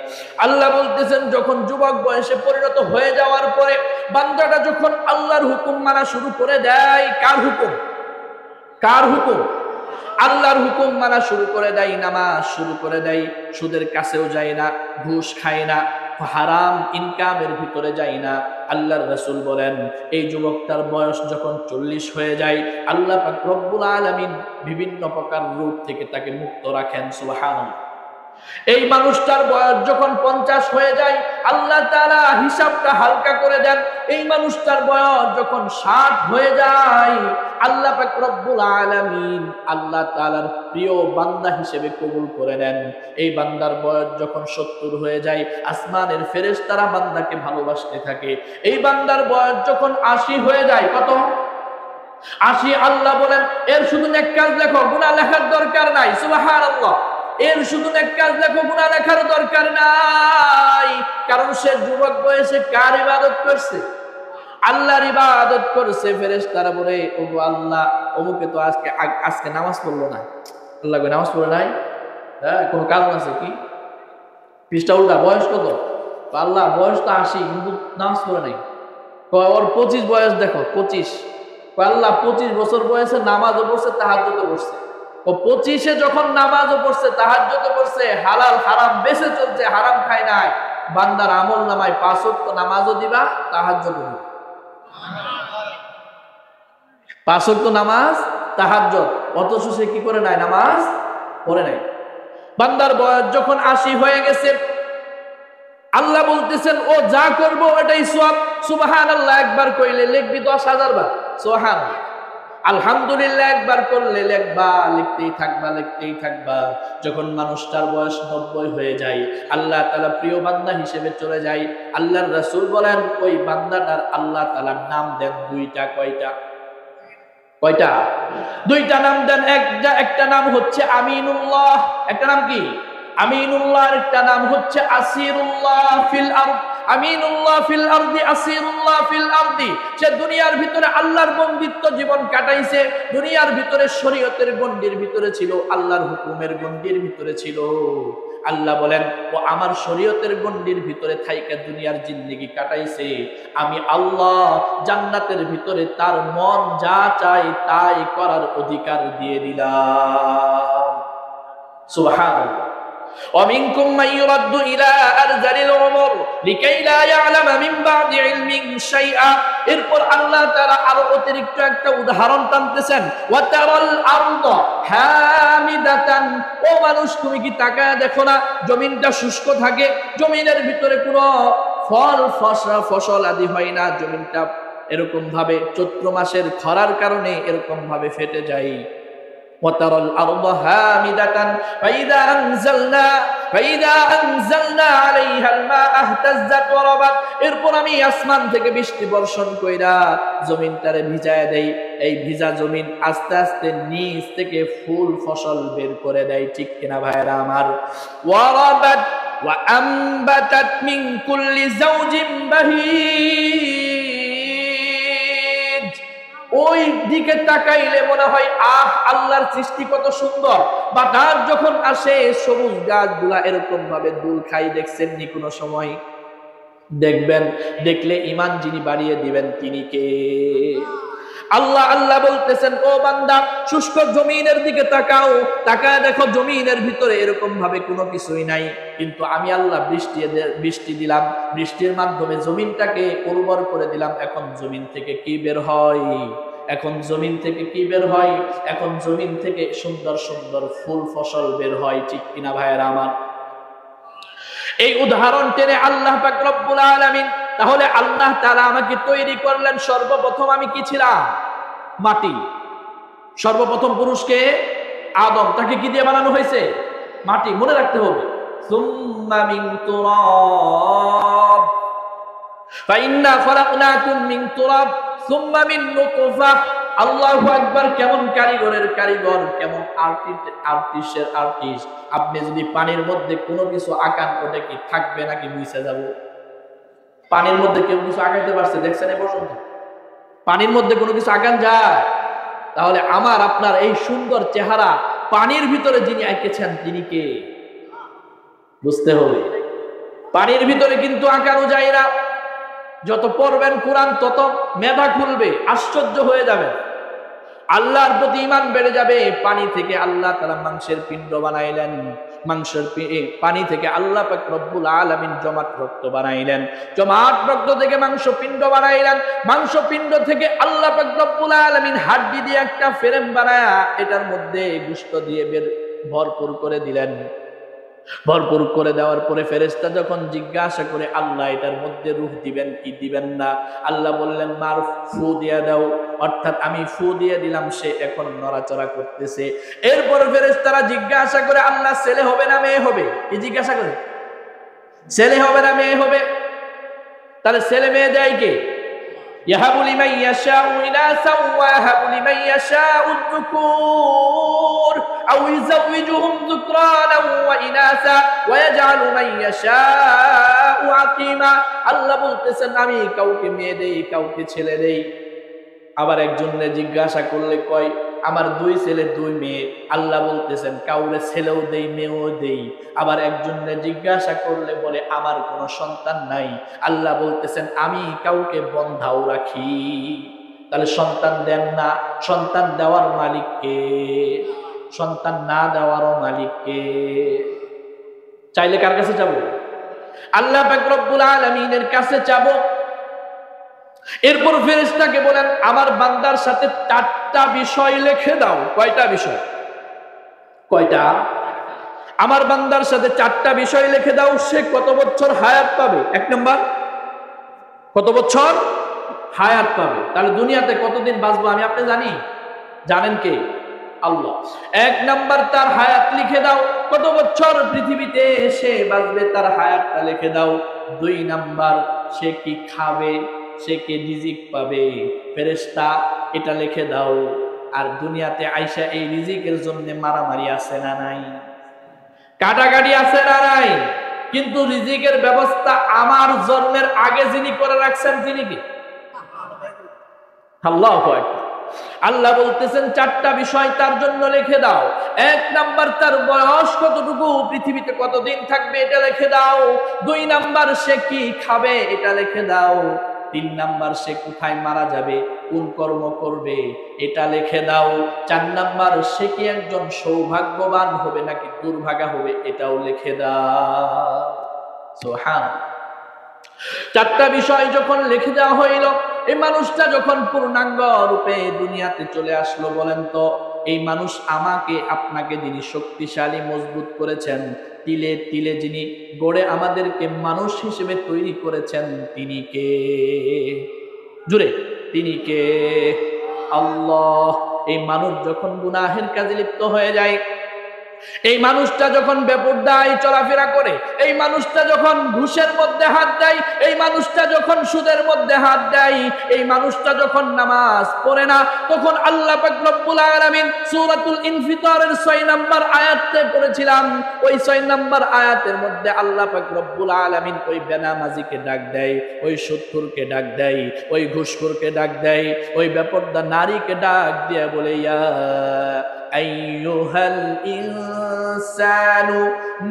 A: আল্লাহ বলতেছেন যখন যুবক বয়সে পরিণত হয়ে যাওয়ার পরে বান্দাটা যখন আল্লাহর হুকুম মানা শুরু করে দেয়, কার হুকুম? কার হুকুম? আল্লাহর হুকুম মানা শুরু করে দেয়, নামাজ শুরু করে দেয়, সুদের কাছেও যায় না, ঘুষ খায় না, হারাম ইনকামের ভিতরে যায় না। আল্লাহর রাসূল বলেন এই যুবকটার বয়স যখন 40 হয়ে যায়, আল্লাহ পাক রব্বুল আলামিন বিভিন্ন প্রকার রোগ থেকে তাকে মুক্ত রাখেন। সুবহানাল্লাহ। এই মানুষটার বয়স যখন 50 হয়ে যায়, আল্লাহ তাআলা হিসাবটা হালকা করে দেন। এই মানুষটার বয়স যখন 60 হয়ে যায়, আল্লাহ পাক রব্বুল আলামিন আল্লাহ তাআলার প্রিয় বান্দা হিসেবে কবুল করে নেন। এই বান্দার বয়স যখন 70 হয়ে যায়, আসমানের ফেরেশতারা বান্দাকে ভালোবাসতে থাকে। এই বান্দার বয়স যখন 80 হয়ে যায়, কত 80, আল্লাহ বলেন এর শুধু নেক কাজ লেখো, গুনাহ লেখার দরকার নাই। সুবহানাল্লাহ, এর শুধু নেক কাজ লেখো, গুনাহ লেখার দরকার নাই। কারণ সে যুবক বয়সে কার ইবাদত করছে? আল্লাহর ইবাদত করছে। ফেরেশতারা বলে, ওগো আল্লাহ, অমুকে তো আজকে নামাজ পড়লো না। আল্লাহ কই, নামাজ পড়ে নাই? হ্যাঁ, কোনো কারণ আছে কি? পৃষ্ঠা উল্টা, বয়স কত? আল্লাহ বয়স তো 80, কিন্তু নামাজ পড়ে নাই। ওর 25 বয়স দেখো, 25। আল্লাহ 25 বছর বয়সে নামাজও পড়ছে, তাহাজ্জুদও পড়ছে। ও 25-এ যখন নামাজও পড়ছে, তাহাজ্জুদও পড়ছে, হালাল হারাম বেঁচে চলছে, হারাম খায় নাই। বান্দার আমল নামায় 5 ওয়াক্ত নামাজও দিবা, তাহাজ্জুদও দিবা। 5 ওয়াক্ত নামাজ, তাহাজ্জুদ, অথচ সে কি করে নাই? নামাজ পড়ে নাই। বান্দার বয়স যখন 80 হয়ে গেছে, আল্লাহ বলতেছেন ও যা করবো এটাই সওয়াব। সুবহানাল্লাহ একবার কইলে লিখবি 10,000 বার। সুবহানাল্লাহ। আলহামদুলিল্লাহ একবার করলে লিখবা, লিখতেই থাকবা, লিখতেই থাকবা। যখন মানুষটার বয়স 90 হয়ে যায়, আল্লাহ তাআলা প্রিয় বান্দা হিসেবে চলে যায়। আল্লাহর রাসূল বলেন ওই বান্দাটার আল্লাহ তাআলার নাম দেন 2টা। কয়টা? 2টা নাম দেন। একটা নাম হচ্ছে আমিনুল্লাহ। একটা নাম কি? আমিনুল্লাহ। একটা নাম হচ্ছে আসিরুল্লাহ ফিল আরদ। আমিনুল্লাহ ফিল আরদি, আসিরুল্লাহ ফিল আরদি। সে দুনিয়ার ভিতরে আল্লাহর বন্দিত্ব জীবন কাটাইছে, দুনিয়ার ভিতরে শরীয়তের গণ্ডির ভিতরে ছিল, আল্লাহর হুকুমের গণ্ডির ভিতরে ছিল। আল্লাহ বলেন ও আমার শরীয়তের গণ্ডির ভিতরে থাইকা দুনিয়ার জিন্দেগি কাটাইছে। আমি আল্লাহ জান্নাতের ভিতরে তার মন যা চায় তাই করার অধিকার দিয়ে দিলাম। সুবহানাল্লাহ। ومنكم من يرد إلى أرذل العمر لكي لا يعلم من بعد علم شيئا। এরপর আল্লাহ তাআলা আরো অতিরিক্ত একটা উদাহরণ টানতেছেন। ওয়াতারাল আরদ হামিদাতান। ও মানুষ, তুমি কি তাকায় দেখো না জমিনটা শুষ্ক থাকে, জমিনের ভিতরে কোনো ফসল আদি হয় না, জমিনটা এরকম ভাবে চৈত্র মাসের খরার কারণে এরকম ভাবে ফেটে যায়। وترى الأرض هامدة فإذا أنزلنا عليها الماء اهتزت وربت। এরপর আমি আসমান থেকে বৃষ্টি বর্ষণ কইরা জমিনটারে ভিজায় দেই। এই ভিজা জমিন আস্তে আস্তে নিচ থেকে ফুল ফসল বের করে দেয়। ঠিক কিনা ভাইরা আমার? ওয়ারাবাত ওয়া আমবাতাত মিন কুল্লি যাওজিন বাহিজ। ওই দিকে তাকাইলে মনে হয় আহ, আল্লাহর সৃষ্টি কত সুন্দর। বাতাস যখন আসে সবুজ গাছগুলা এরকম ভাবে দুল খাই। দেখছেন নি কোনো সময়? দেখবেন, দেখলে ঈমান যিনি বাড়িয়ে দিবেন তিনি কে? আল্লাহ। আল্লাহ বলতেছেন ও বান্দা, শুষ্ক জমিনের দিকে তাকাও, তাকায় দেখো জমিনের ভিতরে এরকম ভাবে কোনো কিছুই নাই, কিন্তু আমি আল্লাহ বৃষ্টি দিলাম, বৃষ্টির মাধ্যমে জমিনটাকে উর্বর করে দিলাম। এখন জমিন থেকে কি বের হয়? এখন জমিন থেকে কি বের হয়? এখন জমিন থেকে সুন্দর সুন্দর ফুল ফসল বের হয়। ঠিক কিনা ভাইয়েরা আমার? এই উদাহরণ টেনে আল্লাহ পাক রব্বুল আলামিন, তাহলে আল্লাহ তাআলা আমাকে তৈরি করলেন। সর্বপ্রথম আমি কি ছিলাম? মাটি। সর্বপ্রথম পুরুষকে আদম, তাকে কি দিয়ে বানানো হয়েছে? মাটি। মনে রাখতে হবে। সুম্মা মিন তুরাব ফাইন্না খলাকনাকুম মিন তুরাব সুম্মা মিন নুতফা। আল্লাহু আকবার! কেমন কারিগরের কারিগর, কেমন আর্টিস্টের আর্টিস্ট। আপনি যদি পানির মধ্যে কোনো কিছু আঁকান, ওটা কি থাকবে নাকি মুছে যাব? পানির মধ্যে কেউ কিছু আঁকাইতে পারছে দেখছেন এ পর্যন্ত? পানির মধ্যে কোনো কিছু আঁকান যায়? তাহলে আমার আপনার এই সুন্দর চেহারা পানির ভিতরে যিনি এঁকেছেন তিনি কে? বুঝতে হবে। পানির ভিতরে কিন্তু আঁকানো যায় না। যত পড়বেন কোরআন তত মেধা খুলবে, আশ্চর্য হয়ে যাবে, আল্লাহর প্রতি ঈমান বেড়ে যাবে। পানি থেকে আল্লাহ তাআলা মাংসের পিণ্ড বানাইলেন, পানি থেকে আল্লাহ পাক রব্বুল আলামিন জমাট রক্ত বানাইলেন, জমাট রক্ত থেকে মাংস পিণ্ড বানাইলেন, মাংস পিণ্ড থেকে আল্লাহ পাক রব্বুল আলামিন হাড্ডি দিয়ে একটা ফ্রেম বানায়া এটার মধ্যে গোশত দিয়ে ভরপুর করে দিলেন। ভরপুর করে দেওয়ার পরে ফেরেশতা যখন জিজ্ঞাসা করে আল্লাহ এটার মধ্যে রূহ দিবেন কি দিবেন না, আল্লাহ বললেন মার ফু দিয়ে দাও, অর্থাৎ আমি ফু দিয়ে দিলাম, সে এখন নড়াচড়া করতেছে। এরপর ফেরেশতারা জিজ্ঞাসা করে আল্লাহ ছেলে হবে না মেয়ে হবে? কি জিজ্ঞাসা করে? ছেলে হবে না মেয়ে হবে? তাহলে ছেলে মেয়ে দেয় কে? ইয়াহাবু লিমান ইয়াশাউ ইনাসা ওয়া ইয়াহাবু লিমান ইয়াশাউ যুকুর আও ইউযাওয়িজুহুম যুকরানা ওয়া ইনাসা ওয়া ইয়াজআলু মান ইয়াশাউ আকিমা। আল্লাহ বলতেছেন আমি কাউকে মেয়ে দেই, কাউকে ছেলে দেই। আবার একজনে জিজ্ঞাসা করলে কয় আমার 2 ছেলে 2 মেয়ে। আল্লাহ বলতেছেন কাউরে ছেলেও দেই মেয়েও দেই। আবার একজনে জিজ্ঞাসা করলে বলে আমার কোনো সন্তান নাই। আল্লাহ বলতেছেন আমি কাউকে বন্ধাও রাখি। তাহলে সন্তান দেন না, সন্তান দেওয়ার মালিক কে? সন্তান না দেওয়ারও মালিক কে? চাইলে কার কাছে যাব? আল্লাহ পাক রব্বুল আলামিনের কাছে যাব। এরপর ফেরেশতাকে বলেন আমার বান্দার সাথে 4টা বিষয় লিখে দাও। কয়টা বিষয়? কয়টা? আমার বান্দার সাথে 4টা বিষয় লিখে দাও। সে কত বছর হায়াত পাবে? 1 নাম্বার, কত বছর হায়াত পাবে? তাহলে দুনিয়াতে কতদিন বাঁচবো আমি আপনি জানি? জানেন কে? আল্লাহ। 1 নাম্বার তার হায়াত লিখে দাও, কত বছর পৃথিবীতে সে বাঁচবে তার হায়াতটা লিখে দাও। 2 নাম্বার সে কি খাবে, সে কি রিজিক পাবে? ফেরেশতা এটা লিখে দাও। আর দুনিয়াতে আইসা এই রিজিকের জন্য মারামারি আছে না নাই? কাটাকাটি আছে না নাই? কিন্তু রিজিকের ব্যবস্থা আমার জন্মের আগে যিনি করে রাখছেন তিনি কি? আল্লাহু আকবার। আল্লাহ বলতেছেন 4টা বিষয় তার জন্য লিখে দাও। 1 নাম্বার তার বয়স কতটুকু, পৃথিবীতে কতদিন থাকবে এটা লিখে দাও। 2 নাম্বার সে কি খাবে এটা লিখে দাও। 3 নাম্বার সে কোথায় মারা যাবে, কোন কর্ম করবে এটা লিখে দাও। 4 নাম্বার সে কি একজন সৌভাগ্যবান হবে নাকি দুর্ভাগা হবে এটাও লিখে দাও। সুবহানাল্লাহ। 4টা বিষয় যখন লিখে দেওয়া হইল, এই মানুষটা যখন পূর্ণাঙ্গ রূপে দুনিয়াতে চলে আসলো, বলেন তো এই মানুষ আমাকে আপনাকে যিনি শক্তিশালী মজবুত করেছেন, তিলে তিলে যিনি গড়ে আমাদেরকে মানুষ হিসেবে তৈরি করেছেন তিনি কে? জুড়ে তিনি কে? আল্লাহ। এই মানুষ যখন গুনাহের কাজে লিপ্ত হয়ে যায়, এই মানুষটা যখন বেপরদায় চলাফেরা করে, এই মানুষটা যখন ঘুষের মধ্যে হাত দেয়, এই মানুষটা যখন সুদের মধ্যে হাত দেয়, এই মানুষটা যখন নামাজ পড়ে না, তখন আল্লাহ পাক রব্বুল আলামিন সূরাতুল ইনফিতারের 6 নাম্বার আয়াতে পড়েছিলাম। ওই 6 নাম্বার আয়াতের মধ্যে আল্লাহ পাক রব্বুল আলামিন ওই বেনামাজিকে ডাক দেয়, ওই সুদখোরকে ডাক দেয়, ওই ঘুষখোরকে ডাক দেয়, ওই বেপরদা নারীকে ডাক দিয়ে বলে ইয়া আইয়ুহাল ইনসানু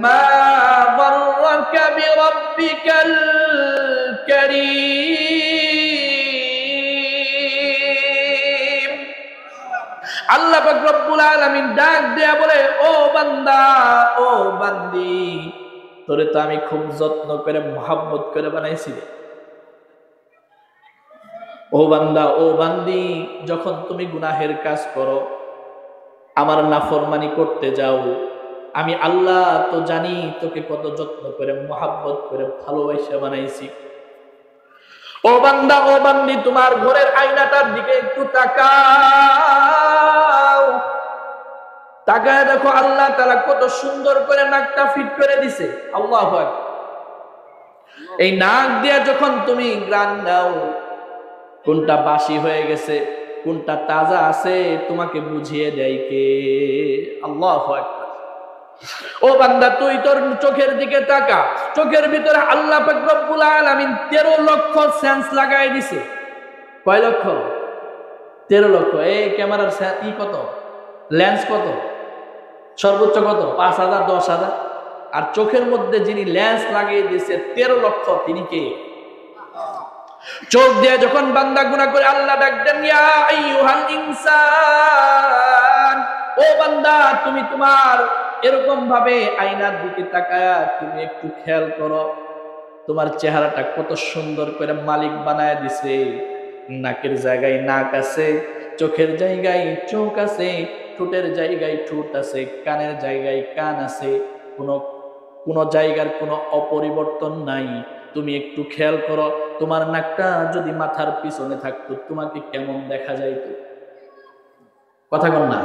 A: মা গাররাকা বিরাব্বিকাল কারীম। আল্লাহ পাক রব্বুল আলামিন ডাক দেয়া বলে ও বান্দা, ও বান্দি, তোরে তো আমি খুব যত্ন করে মোহাব্বত করে বানাইছি। ও বান্দা, ও বান্দি, যখন তুমি গুনাহের কাজ করো, আমার নাফরমানি করতে যাও, আমি আল্লাহ তো জানি তোকে কত যত্ন করে মোহাব্বত করে ভালোবাসা বানাইছি। ও বান্দা, ও বান্দি, তোমার ঘরের আয়নাটার দিকে একটু তাকাও, তাকায় দেখো আল্লাহ তাআলা কত সুন্দর করে নাকটা ফিট করে দিছে। আল্লাহু আকবার। এই নাক দিয়ে যখন তুমি গ্রান দাও, কোনটা বাসি হয়ে গেছে কোনটা তাজা আছে তোমাকে বুঝিয়ে দেয় কে? আল্লাহু আকবার। ও বান্দা, তুই তোর চোখের দিকে তাকা, চোখের ভিতরে আল্লাহ পাক রব্বুল আলামিন 13 লক্ষ সেন্স লাগাই দিছে। কয় লক্ষ? 13 লক্ষ। এই ক্যামেরার কত, লেন্স কত, সর্বোচ্চ কত? 5,000 10,000। আর চোখের মধ্যে যিনি লেন্স লাগিয়ে দিয়েছে 13 লক্ষ, তিনি কে? চোখ দিয়ে যখন বান্দা গুনাহ করে আল্লাহ ডাক দেন ইয়া আইয়ুহাল ইনসান, ও বান্দা তুমি তোমার এরকম ভাবে আয়নার দিকে তাকায়া তুমি একটু খেয়াল করো, তোমার চেহারাটা কত সুন্দর করে মালিক বানায় দিছে। নাকের জায়গায় নাক আছে, চোখের জায়গায় চোখ আছে, ঠোঁটের জায়গায় ঠোঁট আছে, কানের জায়গায় কান আছে, কোনো কোনো জায়গার কোনো অপরিবর্তন নাই। তুমি একটু খেয়াল করো, তোমার নাকটা যদি মাথার পিছনে থাকতো তোমাকে কেমন দেখা যাইতো? কথা কন না,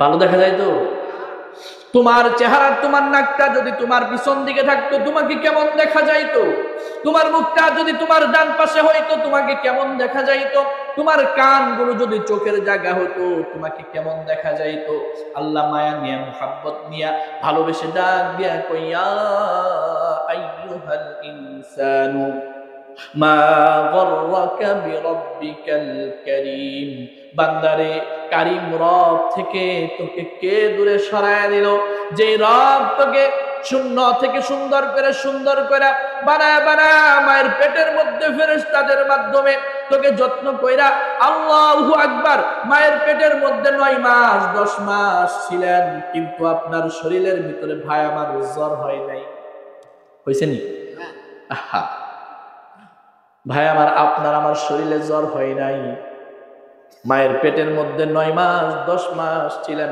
A: ভালো দেখা যাইতো? তোমার চেহারা, তোমার নাকটা যদি তোমার পিছন দিকে থাকতো তোমাকে কেমন দেখা যাইতো? তোমার মুখটা যদি তোমার ডান পাশে হইতো তোমাকে কেমন দেখা যাইতো? তোমার কানগুলো যদি চোখের জায়গা হতো তোমাকে কেমন দেখা যাইতো? আল্লাহ মায়া নিয়া, মুহাব্বত নিয়া, ভালোবেসে ডাক দিয়া কইয়া, আইয়ুহাল ইনসানু মা গররাকা বিরাব্বিকাল কারীম, বান্দারে কারীম রব থেকে তোকে কে দূরে সরায় দিল? যে রব তোকে শূন্য থেকে সুন্দর করে বানায় মায়ের পেটের মধ্যে ফেরেশতাদের মাধ্যমে তোকে যত্ন কইরা, আল্লাহু আকবার, মায়ের পেটের মধ্যে 9 মাস 10 মাস ছিলেন, কিন্তু আপনার শরীরের ভিতরে ভাই আমার জ্বর হয় নাই। হইছে নি? আহা ভাই আমার, আপনার আমার শরীরে জ্বর হয় নাই। মায়ের পেটের মধ্যে 9 মাস 10 মাস ছিলেন,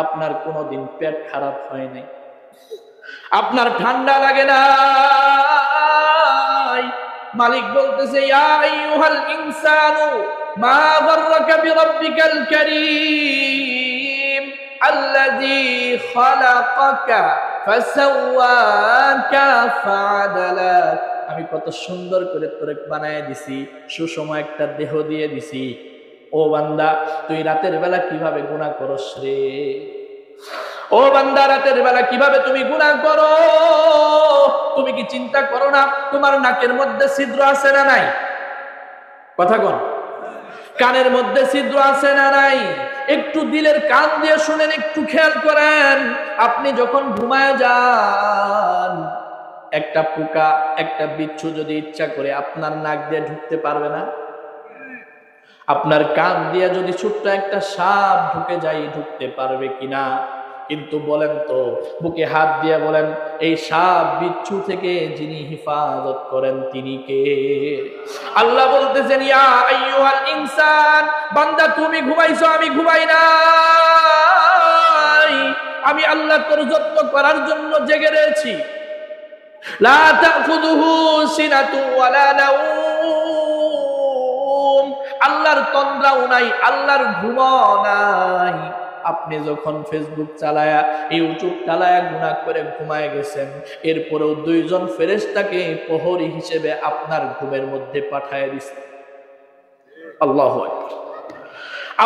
A: আপনার কোনোদিন পেট খারাপ হয় নাই, আপনার ঠান্ডা লাগে না। মালিক বলতেছে, ইয়া আইয়ুহাল ইনসানু মা গররাকা বিরাব্বিকাল কারীম আল্লাযী খালাকাকা ফাসাওয়াকা ফাআদালাক, আমি কত সুন্দর করে তোরে বানায় দিছি, সুষম একটা দেহ দিয়ে দিছি। ও বান্দা, তুই রাতের বেলা কিভাবে গুনাহ করস রে? ও বান্দা, রাতের বেলা কিভাবে তুমি গুনাহ করো? তুমি কি চিন্তা করো না তোমার নাকের মধ্যে ছিদ্র আছে না নাই? কথা কন। কানের মধ্যে ছিদ্র আছে না নাই? একটু দিলের কান দিয়ে শুনেন, একটু খেয়াল করেন। আপনি যখন ঘুমায় যান, একটা পোকা, একটা বিচ্ছু যদি ইচ্ছা করে আপনার নাক দিয়ে ঢুকতে পারবে না? আপনার কান দিয়ে যদি ছোট্ট একটা সাপ ঢুকে যায়, ঢুকতে পারবে কিনা? কিন্তু বলেন তো, বুকে হাত দিয়ে বলেন, এই সাপ বিচ্ছু থেকে যিনি হেফাজত করেন তিনি কে? আল্লাহ বলতেছেন, ইয়া আইয়ুহাল ইনসান, বান্দা তুমি ঘুমাইছো, আমি ঘুমাই নাই। আমি আল্লাহ তোর যত্ন করার জন্য জেগে রয়েছি। লা তাখুযুহু সিনাতু ওয়ালা নাওম, আল্লাহর তন্দ্রাও নাই, আল্লাহর ঘুমও নাই। আপনি যখন ফেসবুক চালায়া, ইউটিউব চালায়া গুনাহ করে ঘুমায় গেছেন, এরপরেও 2 জন ফেরেশতাকে প্রহরী হিসেবে আপনার ঘুমের মধ্যে পাঠায় দিছে। আল্লাহু আকবার।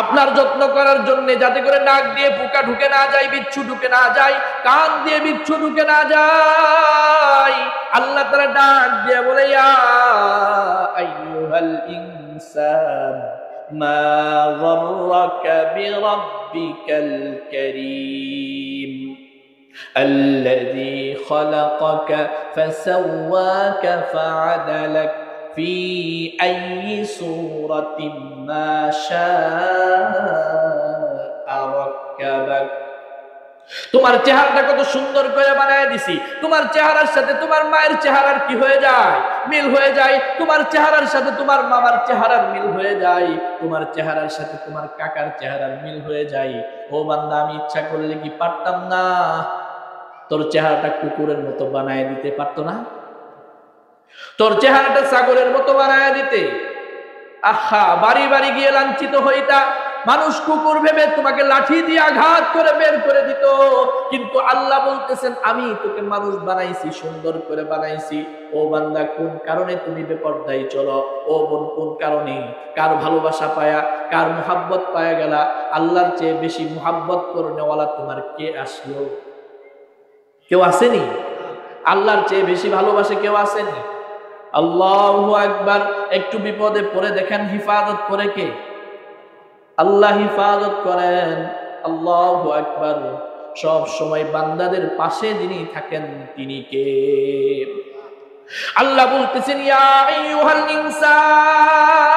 A: আপনার যত্ন করার জন্য, যাতে করে নাক দিয়ে পোকা ঢুকে না যায়, বিচ্ছু ঢুকে না যায়, কান দিয়ে বিচ্ছু ঢুকে না যায়। আল্লাহ তাআলা ডাক দিয়ে বলে, ইয়া আইয়ুহাল ইনসান মা গররাকা বিরাব্বিকাল কারীম আল্লাযী খালাকাকা ফাসাওয়াকা ফাআদালাক ফি আইয়ি সূরাতিন মা শাআ রাক্কাবাক। তোমার চেহারাটা কত সুন্দর করে বানায় দিছি, তোমার চেহারার সাথে তোমার মায়ের চেহারার কি হয়ে যায়? মিল হয়ে যায়। তোমার চেহারার সাথে তোমার মামার চেহারার মিল হয়ে যায়। তোমার চেহারার সাথে তোমার কাকার চেহারার মিল হয়ে যায়। ও বান্দা, আমি ইচ্ছা করলে কি পারতাম না তোর চেহারাটা কুকুরের মতো বানায় দিতে? পারতো না? তোর চেহারাটা ছাগলের মতো বানায় দিতে? আহা, বাড়ি বাড়ি গিয়ে লাঞ্ছিত হইতা, মানুষ কুকুর ভেবে তোমাকে লাঠি দিয়ে আঘাত করে বের করে দিত। কিন্তু আল্লাহ বলতেছেন, আমি তোকে মানুষ বানাইছি, সুন্দর করে বানাইছি। ও বান্দা, কোন কারণে তুমি বেপরদাই চলো? ও বোন, কোন কারণে? কার ভালোবাসা পায়া, কার মুহাব্বত পায়া গেলা? আল্লাহর চেয়ে বেশি মুহাব্বত করনেওয়ালা তোমার কে আসলো? কেউ আসেনি? আল্লাহর চেয়ে বেশি ভালোবাসে কেউ আসেনি? আল্লাহু আকবার। একটু বিপদে পড়ে দেখেন, হিফাজত করে কে? আল্লাহ হিফাজত করেন। আল্লাহু আকবার। সব সময় বান্দাদের পাশে যিনি থাকেন তিনি কে? আল্লাহ বলতেছেন, ইয়া আইয়ুহাল ইনসান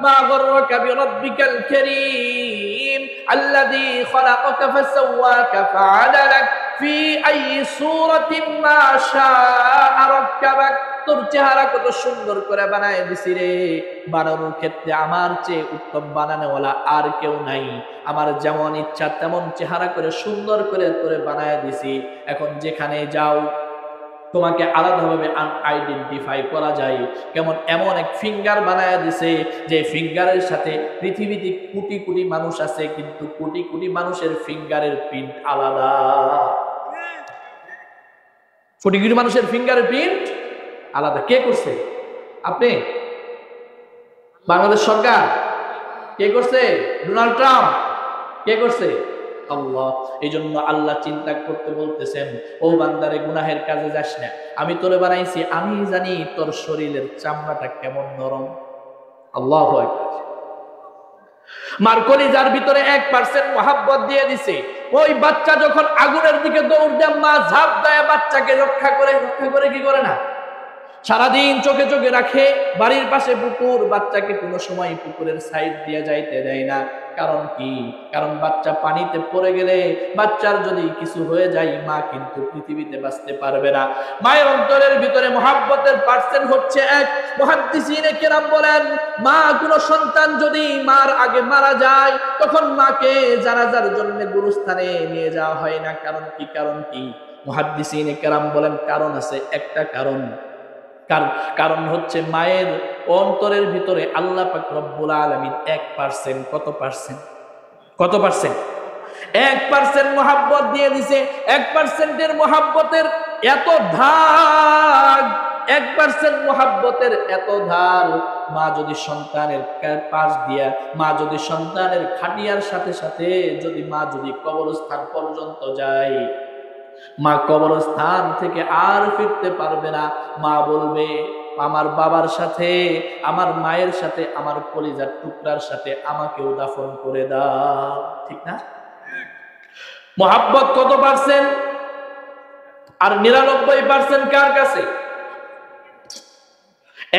A: মা গররাকা বিরাব্বিকাল কারীম আল্লাযী খালাকাকা ফাসাওয়াকা ফাআদালাক ফি আইয়ি সূরাতিন মা শাআ রাক্কাবাক। তোর চেহারা কত সুন্দর করে বানায় দিছি রে, বানানোর ক্ষেত্রে আমার চেয়ে উত্তম বানানোওয়ালা আর কেউ নাই। আমার যেমন ইচ্ছা তেমন চেহারা করে সুন্দর করে করে বানায় দিছি। এখন যেখানে যাও তোমাকে আলাদাভাবে আইডেন্টিফাই করা যায়। কেমন এমন এক ফিঙ্গার বানায় দিছে যে ফিঙ্গারের সাথে পৃথিবীতে কোটি কোটি মানুষ আছে, কিন্তু কোটি কোটি মানুষের ফিঙ্গারের প্রিন্ট আলাদা। কোটি কোটি মানুষের ফিঙ্গারের প্রিন্ট আলাদা। কে করছে? আপনি? বাংলাদেশ সরকার? কে করছে? Donald Trump? কে করছে? আল্লাহ। এই জন্য আল্লাহ চিন্তা করতে বলতেছেন, ও বান্দারে গুনাহের কাজে যাস না, আমি তোরে বানাইছি, আমি জানি তোর শরীরের চামড়াটা কেমন নরম। আল্লাহু আকবার। মার কলিজার ভিতরে 1% মোহাব্বত দিয়ে দিছে। ওই বাচ্চা যখন আগুনের দিকে দৌড় দেয়, মা ঝাঁপ দেয় বাচ্চাকে রক্ষা করে কি করে না? সারাদিন চোখে চোখে রাখে। বাড়ির পাশে পুকুর, বাচ্চাকে কোনো সময় পুকুরের সাইড দিয়ে যাইতে দেয় না। কারণ কি? কারণ বাচ্চা পানিতে পড়ে গেলে বাচ্চার যদি কিছু হয়ে যায়, মা কিন্তু পৃথিবীতে বাঁচতে পারবে না। মায়ের অন্তরের ভিতরে মুহাব্বতের পার্সেন্ট হচ্ছে 1। মুহাদ্দিসিনে কেরাম বলেন, মা কোনো সন্তান যদি মার আগে মারা যায়, তখন মাকে জানাজার জন্য গুরুস্থানে নিয়ে যাওয়া হয় না। কারণ কি? কারণ কি? মুহাদ্দিসিনে কেরাম বলেন কারণ আছে, একটা কারণ হচ্ছে মায়ের অন্তরের ভিতরে আল্লাহ পাক রব্বুল আলামিন 1%, কত পার্সেন্ট? 1% মোহাব্বত দিয়ে দিছে। 1%-এর মোহাব্বতের এত ধার, 1% মোহাব্বতের এত ধার। মা যদি সন্তানের পাশ দিয়া, মা যদি সন্তানের খাটিয়ার সাথে সাথে মা যদি কবরস্থান পর্যন্ত যায়, মা কবরস্থান থেকে আর ফিরতে পারবে না। মা বলবে, আমার বাবার সাথে, আমার মায়ের সাথে, আমার কলিজার টুকরার সাথে আমাকেও দাফন করে দাও। ঠিক না? মোহাব্বত কত পার্সেন্ট? আর 99% কার কাছে?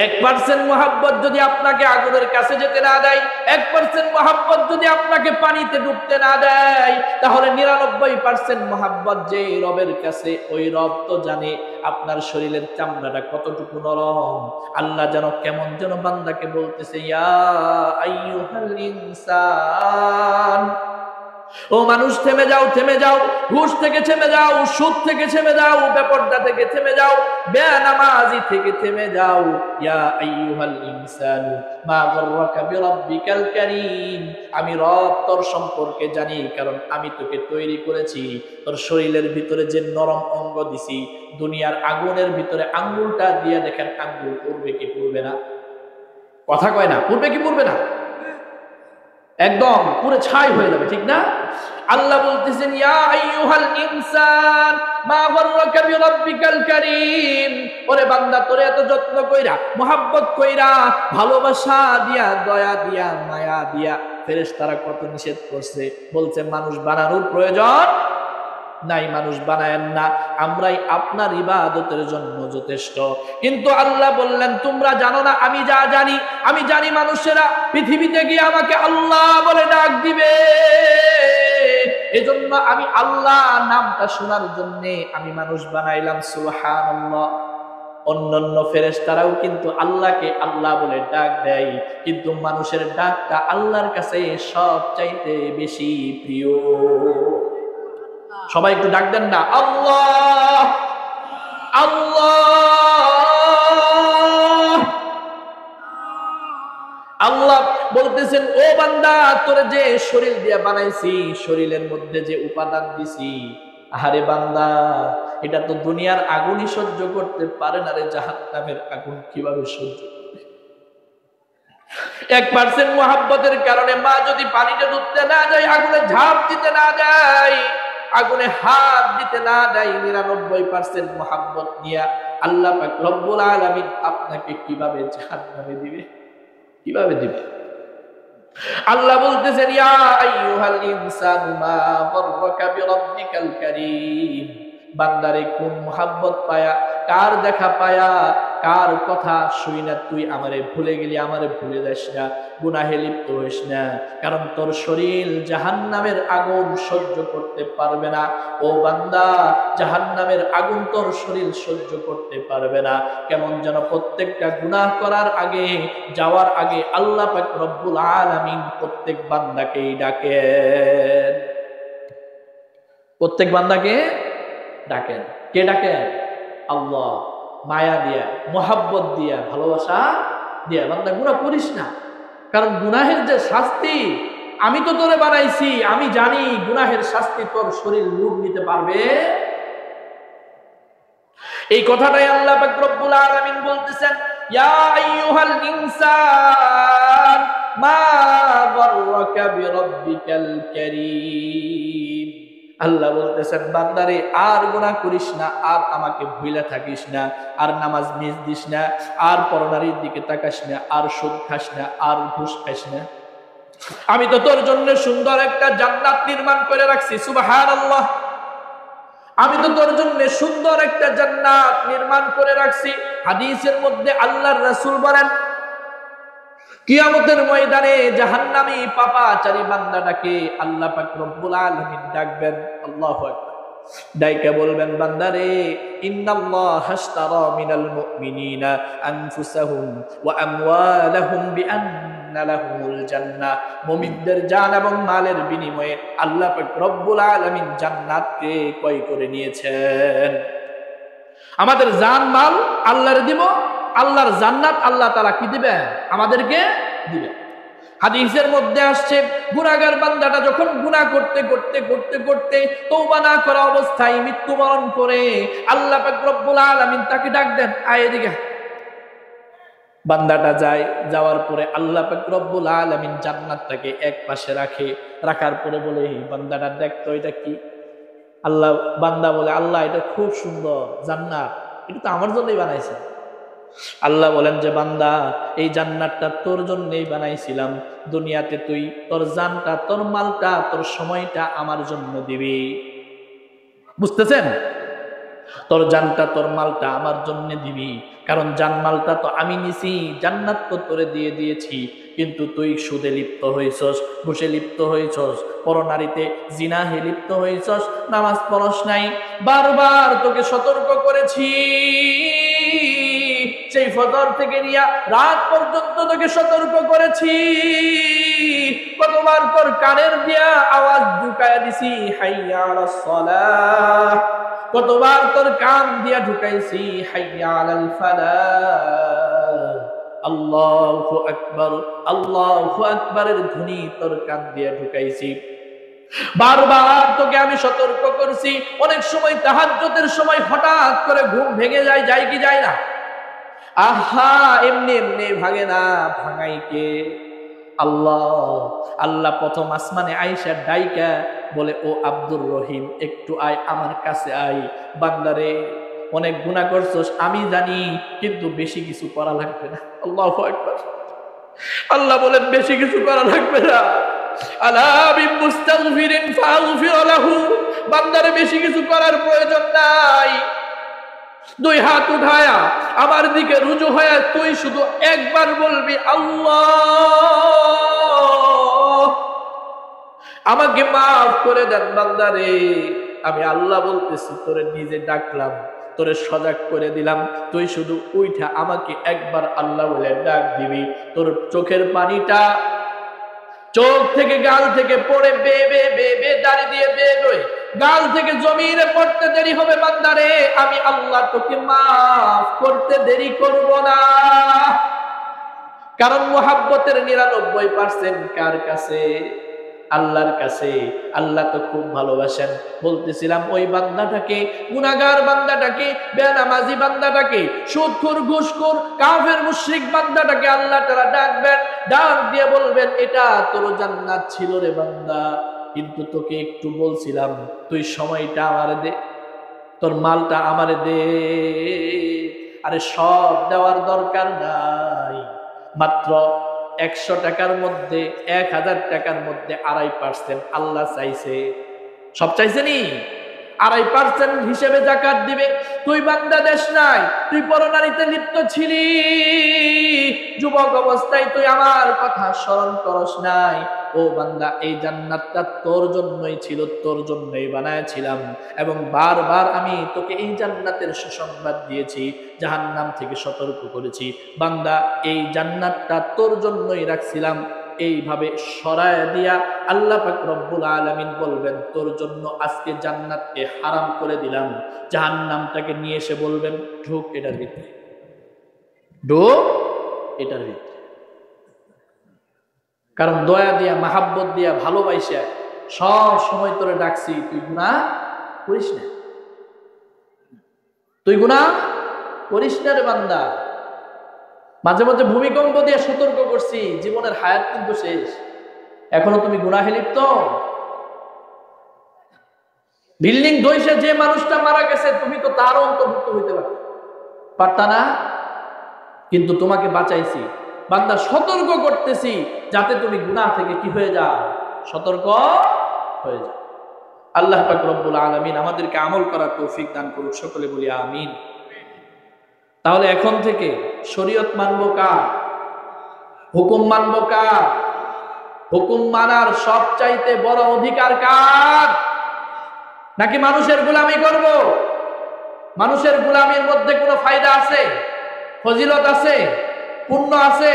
A: 1% মোহাব্বত যদি আপনাকে আগুনের কাছে যেতে না দেয়, 1% মোহাব্বত যদি আপনাকে পানিতে ডুবতে না দেয়, তাহলে 99% মোহাব্বত যে রবের কাছে, ওই রব তো জানে আপনার শরীরের চামড়াটা কতটুকু নরম। আল্লাহ যেন কেমন যেন বান্দাকে বলতেছে, ইয়া আইয়ুহাল ইনসান, ও মানুষ থেমে যাও, থেমে যাও, ঘুষ থেকে থেমে যাও, সুদ থেকে থেমে যাও, বেপরদা থেকে থেমে যাও, বেনামাজি থেকে থেমে যাও। ইয়া আইয়ুহাল ইনসানু মা গাররাকা বিরাব্বিকাল কারীম, আমি রব তোর সম্পর্কে জানি, কারণ আমি তোকে তৈরি করেছি। তোর শরীরের ভিতরে যে নরম অঙ্গ দিছি, দুনিয়ার আগুনের ভিতরে আঙ্গুলটা দিয়ে দেখেন আঙ্গুল পড়বে কি পড়বে না? কথা কয় না, পড়বে কি পড়বে না? একদম পুরো ছাই হয়ে যাবে। ঠিক না? আল্লাহ বলতেছেন, ইয়া আইয়ুহাল ইনসান মা গাররাকা বিরাব্বিকাল কারীম, ওরে বান্দা তোরে এত যত্ন কইরা, মোহাব্বত কইরা, ভালোবাসা দিয়া, দয়া দিয়া, মায়া দিয়া ফেরেশতারা কত নিষেধ করছে। বলছে মানুষ বানানোর প্রয়োজন নাই, মানুষ বানায়েন না, আমরাই আপনার ইবাদতের জন্য যথেষ্ট। কিন্তু আল্লাহ বললেন, তোমরা জানো না আমি যা জানি, আমি জানি মানুষেরা পৃথিবীতে গিয়ে আমাকে আল্লাহ বলে ডাক দিবে। এজন্য আমি আল্লাহ নামটা শোনার জন্য আমি মানুষ বানাইলাম। সুবহানাল্লাহ। অন্যান্য ফেরেশতারাও কিন্তু আল্লাহকে আল্লাহ বলে ডাক দেয়, কিন্তু মানুষের ডাকটা আল্লাহর কাছে সবচাইতে বেশি প্রিয়। সবাই একটু ডাক দেন না, আল্লাহ আল্লাহ। আল্লাহ বলতেছেন, ও বান্দা তোরে যে শরীর দিয়া বানাইছি, শরীরের মধ্যে যে উপাদান দিছি, আহারে বান্দা এটা তো দুনিয়ার আগুনই সহ্য করতে পারে না রে, জাহান্নামের আগুন কিভাবে সহ্য করবে? 1% মোহাব্বতের কারণে মা যদি পানিতে ডুবতে না যায়, আগুনে ঝাঁপ দিতে না দেয়, আগুনে হাত দিতে না দেয়, 99% মোহাব্বত নিয়ে আল্লাহ পাক রব্বুল আলামিন আপনাকে কিভাবে জাহান্নামে দিবে? কিভাবে দিবে? আল্লাহ বলতেছেন, ইয়া আইয়ুহাল ইনসানু মা গাররাকা বিরাব্বিকাল কারীম, বান্দারে কোন মোহাব্বত পায়া, কার দেখা পায়া কার কথা শুই না তুই আমারে ভুলে গেলি, আমারে ভুলে যাস না, গুনাহে লিপ্ত হইস না, কারণ তোর শরীর জাহান্নামের আগুন সহ্য করতে পারবে না। ও বান্দা, জাহান্নামের আগুন তোর শরীর সহ্য করতে পারবে না। কেমন যেন প্রত্যেকটা গুনাহ করার আগে, যাওয়ার আগে আল্লাহ পাক রব্বুল আলামিন প্রত্যেক বান্দাকেই ডাকেন, প্রত্যেক বান্দাকে ডাকেন। কে ডাকেন? আল্লাহ। মায়া দিয়া, মোহাব্বত দিয়া, ভালোবাসা দিয়া, বান্দা গুনাহ করিস না, কারণ গুনাহের যে শাস্তি, আমি তো তোরে বানাইছি, আমি জানি গুনাহের শাস্তি তোর শরীর লুট নিতে পারবে। এই কথাটাই আল্লাহ পাক রব্বুল আলামিন বলতেছেন, ইয়া আইয়ুহাল ইনসান মা গাররাকা বিরাব্বিকাল কারীম। আল্লাহ বলতেছেন, বান্দারে আর গুনাহ করিস না, আর আমাকে ভুইলা থাকিস না, আর নামাজ মিস দিস না, আর পরনারীর দিকে তাকাস না, আর সুদ খাস না, আর ঘুষ খাস না। আমি তো তোর জন্য সুন্দর একটা জান্নাত নির্মাণ করে রাখছি। সুবহানাল্লাহ। আমি তো তোর জন্য সুন্দর একটা জান্নাত নির্মাণ করে রাখছি। হাদিসের মধ্যে আল্লাহর রাসূল বলেন, কিয়ামতের ময়দানে জাহান্নামী পাপাচারী বান্দাটাকে আল্লাহ পাক রব্বুল আলামিন ডাকবেন। আল্লাহু আকবার। ডাইকা বলবেন, বান্দারে, ইন্নাল্লাহা আশতারা মিনাল মুমিনিনা আনফুসাহুম ওয়া আমওয়ালাহুম বিআন্না লাহুমুল জান্নাহ। মুমিনদের জান এবং মালের বিনিময়ে আল্লাহ পাক রব্বুল আলামিন জান্নাতকে ক্রয় করে নিয়েছেন। আমাদের জান মাল আল্লাহর দিব, আল্লাহর জান্নাত আল্লাহ তাআলা কি দিবেন? আমাদেরকে দিবেন। হাদিসের মধ্যে আসছে, গুনাহগার বান্দাটা যখন গুনাহ করতে করতে করতে করতে তওবা না করা অবস্থায় মৃত্যুবরণ করে, আল্লাহ পাক রব্বুল আলামিন তাকে ডাক দেন, আয় এদিকে। বান্দাটা যায়, যাওয়ার পরে আল্লাহ পাক রব্বুল আলামিন জান্নাতটাকে এক পাশে রাখে, রাখার পরে বলে, বান্দাটা দেখতো এটা কি? আল্লাহ, বান্দা বলে, আল্লাহ এটা খুব সুন্দর জান্নাত, এটা তো আমার জন্যই বানাইছে। আল্লাহ বলেন যে, বান্দা, এই জান্নাতটা তোর জন্যই বানাইছিলাম। দুনিয়াতে তুই তোর জানটা, তোর মালটা, তোর সময়টা আমার জন্য দিবি। বুঝতেছেন? তোর জানটা, তোর মালটা আমার জন্য দিবি, কারণ জান মালটা তো আমি নিছি, জান্নাত তো তোরে দিয়ে দিয়েছি। কিন্তু তুই সুদে লিপ্ত হইছস, ঘুষে লিপ্ত হইছস, পরনারীতে জিনাহে লিপ্ত হইছস, নামাজ পড়স নাই। বারবার তোকে সতর্ক করেছি, সেই ফজর থেকে নিয়ে রাত পর্যন্ত তোকে সতর্ক করেছি। কতবার তোর কানের দিয়া আওয়াজ ঢুকায়া দিছি, হাইয়া আলাস সালাহ। কতবার তোর কান দিয়া ঢুকাইছি, হাইয়া আলাল ফালাহ। আল্লাহু আকবার, আল্লাহু আকবারের ধ্বনি তোর কান দিয়া ঢুকাইছি। বারবার তোকে আমি সতর্ক করছি। অনেক সময় তাহাজ্জুদের সময় হঠাৎ করে ঘুম ভেঙে যায়, যায় কি যায় না? আহা, এমনি এমনি ভাগে না, ভাঙাই কে? আল্লাহ। আল্লাহ প্রথম আসমানে আয়েশা ডাইকা বলে, ও আব্দুর রহিম, একটু আয়, আমার কাছে আয়। বান্দারে, অনেক গুনাহ করছস আমি জানি, কিন্তু বেশি কিছু করা লাগবে না। আল্লাহু আকবার। আল্লাহ বলেন, বেশি কিছু করা লাগবে না। আলা বিমুস্তাগফিরিন ফাগফির লাহু। বান্দারে, বেশি কিছু করার প্রয়োজন নাই। দুই হাত উঠায়া আমার দিকে রুজু হয়ে তুই শুধু একবার বলবি, আল্লাহ আমাকে মাফ করে দেন। বান্দারে, আমি আল্লাহ বলতেছি, তোরে নিজে ডাকলাম, তোরে সজাগ করে দিলাম, তুই শুধু উঠা আমাকে একবার আল্লাহ বলে ডাক দিবি। তোর চোখের পানিটা চোখ থেকে, গাল থেকে পড়ে বে বে বে বে দাঁড়িয়ে দিয়ে বে বয়ে গাল থেকে জমিনে পড়তে দেরি হবে। বান্দারে, আমি আল্লাহ তোকে মাফ করতে দেরি করব না, কারণ মুহাব্বতের 99% কার কাছে? আল্লাহর কাছে। আল্লাহ তো খুব ভালোবাসেন। বলতেছিলাম, ওই বান্দাটাকে, গুনাহগার বান্দাটাকে, বেনামাজি বান্দাটাকে, সুদখোর, ঘুষখোর, কাফের, মুশরিক বান্দাটাকে আল্লাহ তাআলা ডাকবেন, ডাক দিয়ে বলবেন, এটা তোর জান্নাত ছিল রে বান্দা, কিন্তু তোকে একটু বলছিলাম, তুই সময়টা আমারে দে, তোর মালটা আমারে দে। আরে সব দেওয়ার দরকার নাই, মাত্র 100 টাকার মধ্যে, 1000 টাকার মধ্যে 2.5% আল্লাহ চাইছে। সব চাইছে নি? 2.5% হিসেবে যাকাত দিবে। তুই বান্দা দেশ নাই, তুই পরনারীতে লিপ্ত ছিলি, যুবক অবস্থায় তুই আমার কথা স্মরণ করস নাই। ও বান্দা, এই জান্নাতটা তোর জন্যই ছিল, তোর জন্যই বানায়াছিলাম, এবং বারবার আমি তোকে এই জান্নাতের সুসংবাদ দিয়েছি, জাহান্নাম থেকে সতর্ক করেছি। বান্দা, এই জান্নাতটা তোর জন্যই রাখছিলাম। এইভাবে সরায় দিয়া আল্লাহ পাক রব্বুল আলামিন বলবেন, তোর জন্য আজকে জান্নাতকে হারাম করে দিলাম। জাহান্নামটাকে নিয়ে এসে বলবেন, ঢোক এটার ভিতরে, ঢোক এটার ভিতরে। কারণ দয়া দিয়া, মাহাব্বত দিয়া, ভালোবাসা সব সময় তোরে ডাকছি, তুই গুনাহ করিস না, তুই গুনাহ করিস না রে বান্দা। মাঝে মাঝে ভূমিকম্প দিয়ে সতর্ক করছি, জীবনের হায়াত কিন্তু শেষ, এখনো তুমি গুনাহে লিপ্ত। বিল্ডিং ধসে যে মানুষটা মারা গেছে, তুমি তো তার অন্তর্ভুক্ত হইতে পারতা না, কিন্তু তোমাকে বাঁচাইছি। বান্দা, সতর্ক করতেছি যাতে তুমি গুনাহ থেকে কি হয়ে যাও, সতর্ক হয়ে যাও। আল্লাহ পাক রব্বুল আলামিন আমাদেরকে আমল করার তৌফিক দান করুক, সকলে বলি আমিন। তাহলে এখন থেকে শরীয়ত মানবো কার? হুকুম মানবো কার? হুকুম মানার সবচাইতে বড় অধিকার কার? নাকি মানুষের গোলামি করব? মানুষের গোলামির মধ্যে কোনো ফায়দা আছে, ফজিলত আছে, পুণ্য আছে,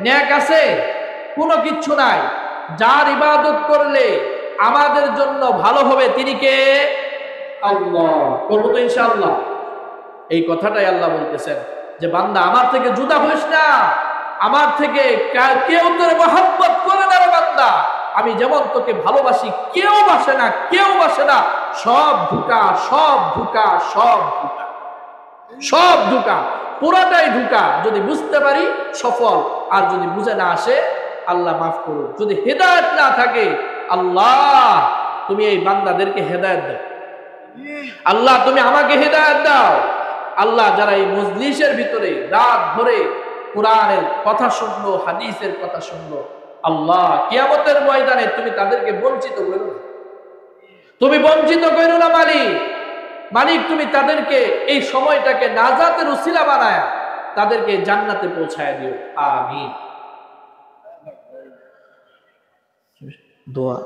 A: নেক আছে? কোনো কিচ্ছু নাই। যার ইবাদত করলে আমাদের জন্য ভালো হবে তিনি কে? আল্লাহ। করবো তো ইনশাআল্লাহ। এই কথাটাই আল্লাহ বলতেছেন যে বান্দা, আমার থেকে জুদা হইস না, আমার থেকে কেউ তোর মহব্বত করে না রে বান্দা। আমি যেমন তোকে ভালোবাসি, কেউ বাসে না, কেউ বাসে না। সব ধোঁকা, সব ধোঁকা, সব ধোঁকা, সব ধোঁকা, পুরাটাই ধোঁকা। যদি বুঝতে পারি সফল, আর যদি বুঝে না আসে আল্লাহ মাফ করুন। যদি হেদায়েত না থাকে, আল্লাহ তুমি এই বান্দাদেরকে হেদায়েত দাও, আল্লাহ তুমি আমাকে হেদায়েত দাও। আল্লাহ, যারা এই মজলিসের ভিতরে রাত ভরে কোরআনের কথা শুনলো, হাদিসের কথা শুনলো, আল্লাহ কিয়ামতের ময়দানে তুমি তাদেরকে বঞ্চিত করো না, তুমি বঞ্চিত করো না মালিক। মালিক, তুমি তাদেরকে এই সময়টাকে নাজাতের উসিলা বানায়া তাদেরকে জান্নাতে পৌঁছায় দিও, আমিন। দোয়া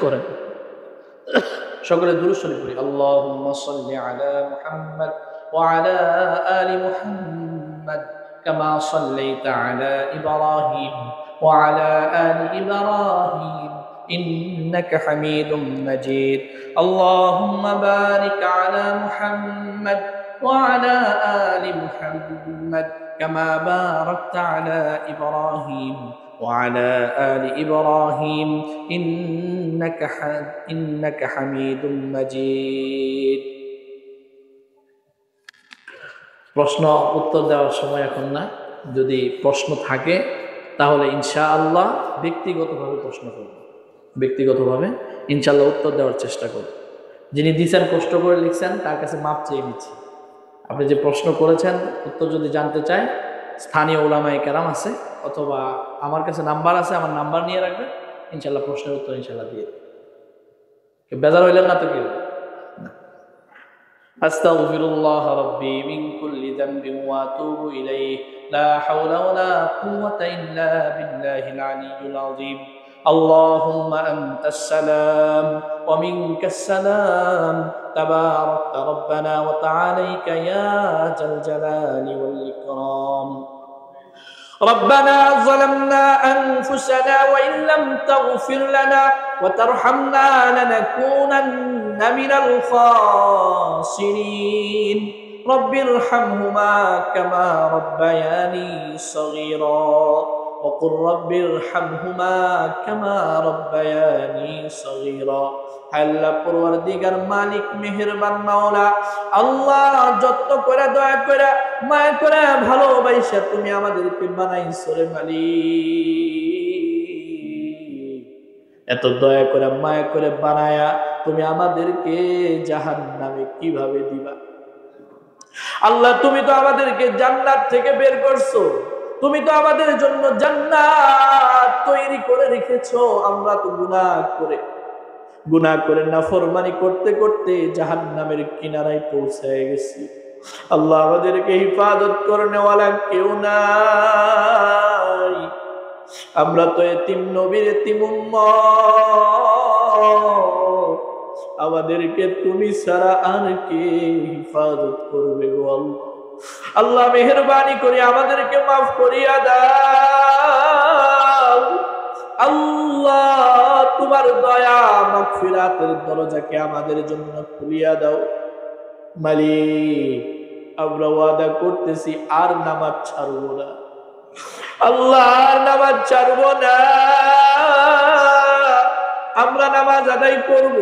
A: করেন, সকলে দুরূদ শরীফ পড়ি। আল্লাহুম্মা সাল্লি আলা মুহাম্মাদ ওয়া আলা আলি মুহাম্মাদ কামা সাল্লাইতা আলা ইব্রাহিম ওয়া আলা আলি ইব্রাহিম ইন্নাকা হামিদুম মাজিদ। আল্লাহুম্মা বারিক আলা মুহাম্মাদ ওয়া আলা আলি মুহাম্মাদ কামা বারাকতা আলা ইব্রাহিম وعلى آل إبراهيم إنك حميد مجيد। প্রশ্ন উত্তর দেওয়ার সময় এখন না, যদি প্রশ্ন থাকে তাহলে ইনশাআল্লাহ ব্যক্তিগতভাবে প্রশ্ন করব, ব্যক্তিগতভাবে ইনশাআল্লাহ উত্তর দেওয়ার চেষ্টা করব। যিনি দিয়েছেন, কষ্ট করে লিখছেন, তার কাছে মাপ চেয়ে নিচ্ছি। আপনি যে প্রশ্ন করেছেন, উত্তর যদি জানতে চাই, স্থানীয় উলামায়ে কেরাম আছে, অথবা আমার কাছে নাম্বার আছে, আমার নাম্বার নিয়ে রাখবেন, ইনশাআল্লাহ প্রশ্নের উত্তর ইনশাআল্লাহ দিয়ে দেব। বেজার হইলেন না তো কেউ? আস্তাগফিরুল্লাহ রাব্বি মিন কুল্লি যামবিন ওয়া আতুবু ইলাইহি লা হাওলা ওয়ালা কুওয়াতা ইল্লা বিল্লাহিল আলিয়্যিল আযীম। আল্লাহুম্মা আনতাস সালাম ওয়া মিনকাস সালাম তাবারাকতা রাব্বানা ওয়া তাআলাইকা ইয়া জাল জালালি ওয়াল ইকরাম। ربنا ظلمنا أنفسنا وإن لم تغفر لنا وترحمنا لنكونن من الخاسرين رب ارحمهما كما ربياني صغيرا وقل رب ارحمهما كما ربياني صغيرا। আল্লাহ পরওয়ারদিগার মালিক মেহেরবান মাওলা, আল্লাহ যত করে দয়া করে মায়া করে ভালোবাসা তুমি আমাদেরকে বানাইছো রে মালিক। এত দয়া করে মায়া করে বানায়া তুমি আমাদেরকে জাহান্নামে কিভাবে দিবা? আল্লাহ, তুমি তো আমাদেরকে জান্নাত থেকে বের করছো, তুমি তো আমাদের জন্য জান্নাত তৈরি করে রেখেছো। আমরা তো গুনাহ করে গুনাহ করে নাফরমানি করতে করতে জাহান্নামের কিনারায় পৌঁছায় গেছি। আল্লাহ আমাদেরকে হিফাজত করনেওয়ালা কেউ নাই। আমরা তো এতিম নবীর এতিম উম্মত, আমাদেরকে তুমি ছাড়া আর কে হিফাজত করবে গো আল্লাহ। আল্লাহ মেহেরবানি করে আমাদেরকে মাফ করিয়া দাও। আল্লাহ তোমার দয়া মাগফিরাতের দরজাকে আমাদের জন্য খুলিয়া দাও। মালিক আমরা ওয়াদা করতেছি আর নামাজ ছাড়বো না, আল্লাহ আর নামাজ ছাড়বো না। আমরা নামাজ আদায় করব,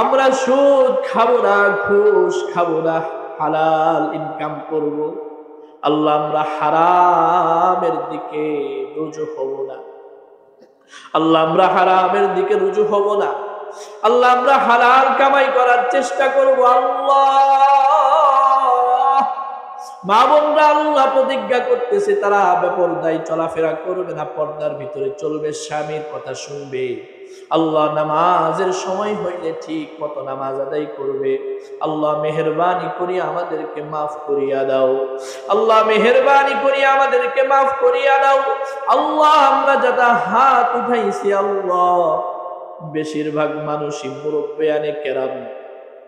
A: আমরা সুদ খাবো না, ঘুষ খাবো না, হালাল ইনকাম করব। আল্লাহ আমরা হারামের দিকে রুজু হব না। আল্লাহ আমরা হারামের দিকে রুজু হব না। আল্লাহ আমরা হালাল কামাই করার চেষ্টা করব। আল্লাহ মা বোনরা আল্লাহ প্রতিজ্ঞা করতেছে তারা বেপরদায় চলাফেরা করবে না, পর্দার ভিতরে চলবে, স্বামীর কথা শুনবে। আল্লাহ নামাজের সময় হইলে ঠিক মতো নামাজ আদায় করবে। আল্লাহ মেহেরবানি করিয়া আমাদেরকে মাফ করিয়া দাও। আল্লাহ মেহেরবানি করিয়া আমাদেরকে মাফ করিয়া দাও। আল্লাহ আমরা যারা হাত উঠাইছি আল্লাহ বেশিরভাগ মানুষই মুরব্বিয়ানে কেরাম।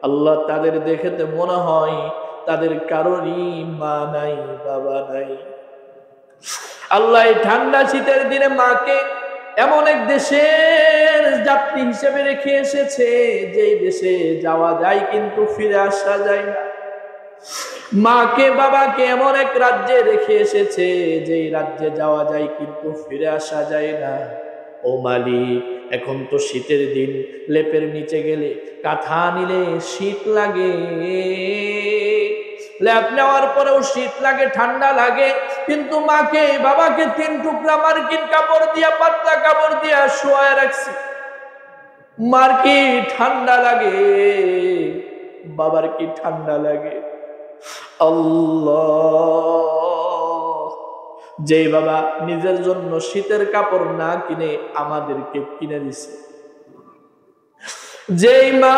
A: আল্লাহ তাদের দেখেতে মনে হয় তাদের কারোরই মা নাই, বাবা নাই। আল্লাহ এই ঠান্ডা শীতের দিনে মাকে এমন এক দেশের যাত্রী হিসেবে রেখে এসেছে যে দেশে যাওয়া যায় কিন্তু ফিরে আসা যায় না। মাকে বাবাকে এমন এক রাজ্যে রেখে এসেছে যে রাজ্যে যাওয়া যায় কিন্তু ফিরে আসা যায় না। ও মালিক এখন তো শীতের দিন, লেপের নিচে গেলে কাঁথা নিলে শীত লাগে, লেপ নেওয়ার পরেও শীত লাগে, ঠান্ডা লাগে, কিন্তু মাকে বাবাকে 3 টুকরা মার্কিন কাপড় দিয়া, পাতলা কাপড় দিয়া শোয়ায় রাখছি। মার কি ঠান্ডা লাগে, বাবার কি ঠান্ডা লাগে। আল্লাহ যে বাবা নিজের জন্য শীতের কাপড় না কিনে আমাদেরকে কিনে দিছে, যেই মা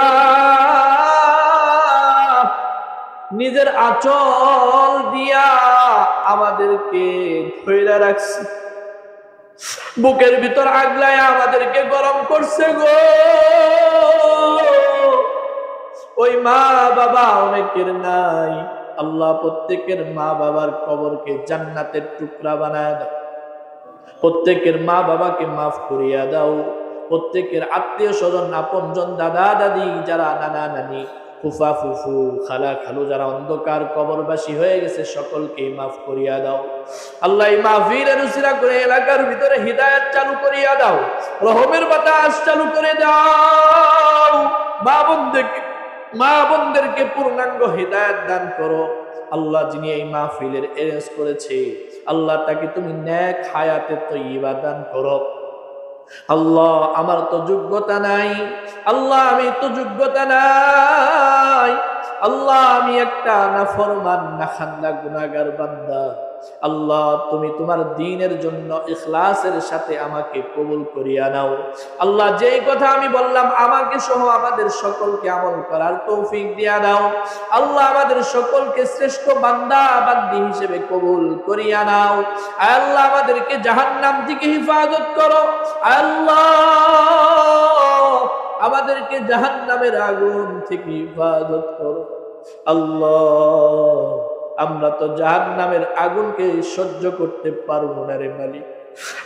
A: নিজের আঁচল দিয়া আমাদেরকে ধইরা রাখছে, বুকের ভিতর আগলায় আমাদেরকে গরম করছে গো, ওই মা বাবা অনেকের নাই। আল্লাহ প্রত্যেকের মা বাবার কবরকে জান্নাতের টুকরা বানায় দাও। প্রত্যেকের মা বাবাকে মাফ করিয়া দাও। প্রত্যেকের আত্মীয় স্বজন, আপনজন, দাদা দাদি, যারা নানা নানি, ফুফা ফুফু, খালা খালু, যারা অন্ধকার কবরবাসী হয়ে গেছে সকলকে মাফ করিয়া দাও। আল্লাহ এই মাহফিলের উসিলা করে এলাকার ভিতরে হিদায়াত চালু করিয়া দাও, রহমের বাতাস চালু করে দাও। মা বোনদেরকে পূর্ণাঙ্গ হিদায়াত দান করো। আল্লাহ যিনি এই মাহফিলের এরেঞ্জ করেছে আল্লাহ তাকে তুমি নেক হায়াতে তয়্যিবা দান করো। আল্লাহ আমার তো যোগ্যতা নাই, আল্লাহ আমি তো যোগ্যতা নাই, আল্লাহ আমি একটা নাফরমান নাখান্দা গুনাহগার বান্দা। আল্লাহ তুমি তোমার দ্বীনের জন্য ইখলাসের সাথে আমাকে কবুল করিয়া নাও। আল্লাহ যেই কথা আমি বললাম আমাকে সহ আমাদের সকলকে আমল করার তৌফিক দিয়া দাও। আল্লাহ আমাদের সকলকে শ্রেষ্ঠ বান্দা বান্দি হিসেবে কবুল করিয়া নাও। আল্লাহ আমাদেরকে জাহান্নাম থেকে হিফাজত করো। আল্লাহ আমাদেরকে জাহান্নামের আগুন থেকে হিফাজত করো। আল্লাহ আমরা তো জাহান্নামের আগুনকে সহ্য করতে পারবো না রে মালিক।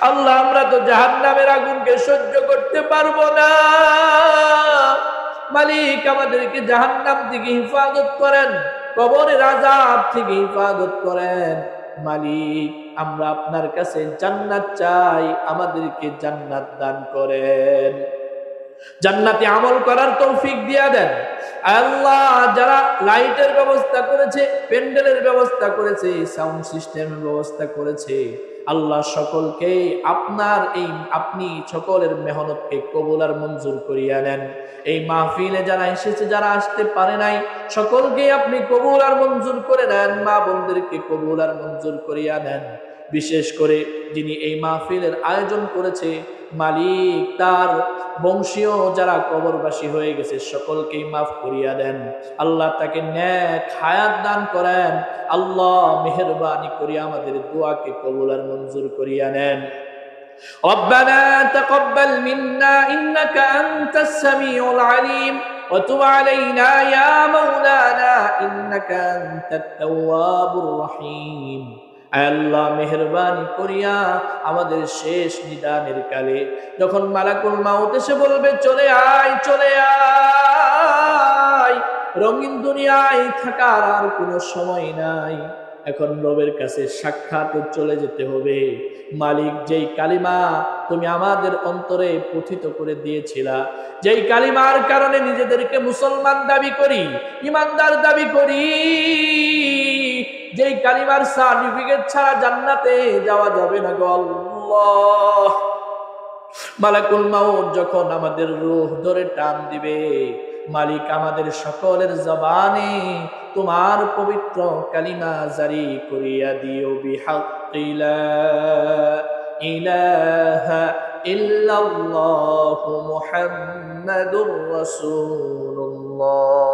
A: আল্লাহ আমরা তো জাহান্নামের আগুনকে সহ্য করতে পারবো না মালিক। আমাদেরকে জাহান্নাম থেকে হিফাজত করেন, কবরের আযাব থেকে হিফাজত করেন মালিক। আমরা আপনার কাছে জান্নাত চাই, আমাদেরকে জান্নাত দান করেন, জান্নাতে আমল করার তৌফিক দিয়া দেন। আল্লাহ যারা লাইটের ব্যবস্থা করেছে, প্যান্ডেলের ব্যবস্থা করেছে, সাউন্ড সিস্টেমের ব্যবস্থা করেছে, আল্লাহ সকলকে আপনি সকলের মেহনতকে কবুল আর মঞ্জুর করিয়া নেন। এই মাহফিলে যারা এসেছে, যারা আসতে পারে নাই, সকলকে আপনি কবুল আর মঞ্জুর করে নেন। মা বোনদেরকে কবুল আর মঞ্জুর করিয়া নেন। বিশেষ করে যিনি এই মাহফিলের আয়োজন করেছে মালিক, তার বংশীয় যারা কবরবাসী হয়ে গেছে সকলকেই মাফ করিয়া দেন। আল্লাহ তাকে নেক হায়াত দান করেন। আল্লাহ মেহেরবানি করে আমাদের দোয়াকে কবুল আর মঞ্জুর করিয়া নেন। ربنا تقبل منا إنك أنت السميع العليم وتب علينا يا مولانا إنك أنت التواب الرحيم। আল্লাহ মেহেরবানি করিয়া আমাদের শেষ নিদানের কালে যখন মালাকুল মাউত এসে বলবে চলে আয় চলে আয়, রঙিন দুনিয়ায় থাকার আর কোনো সময় নাই, এখন রবের কাছে সাক্ষাৎ চলে যেতে হবে। মালিক, যেই কালিমা তুমি আমাদের অন্তরে পথিত করে দিয়েছিলা, যেই কালিমার কারণে নিজেদেরকে মুসলমান দাবি করি, ইমানদার দাবি করি, যেই কালিমার সার্টিফিকেট ছাড়া জান্নাতে যাওয়া যাবে না গো আল্লাহ, মালাকুল মাউত যখন আমাদের রূহ ধরে টান দিবে, মালিক আমাদের সকলের জবানে তোমার পবিত্র কালিমা জারি করিয়া দিও, বিহাক্কি লা ইলাহা ইল্লাল্লাহু মুহাম্মাদুর রাসূলুল্লাহ।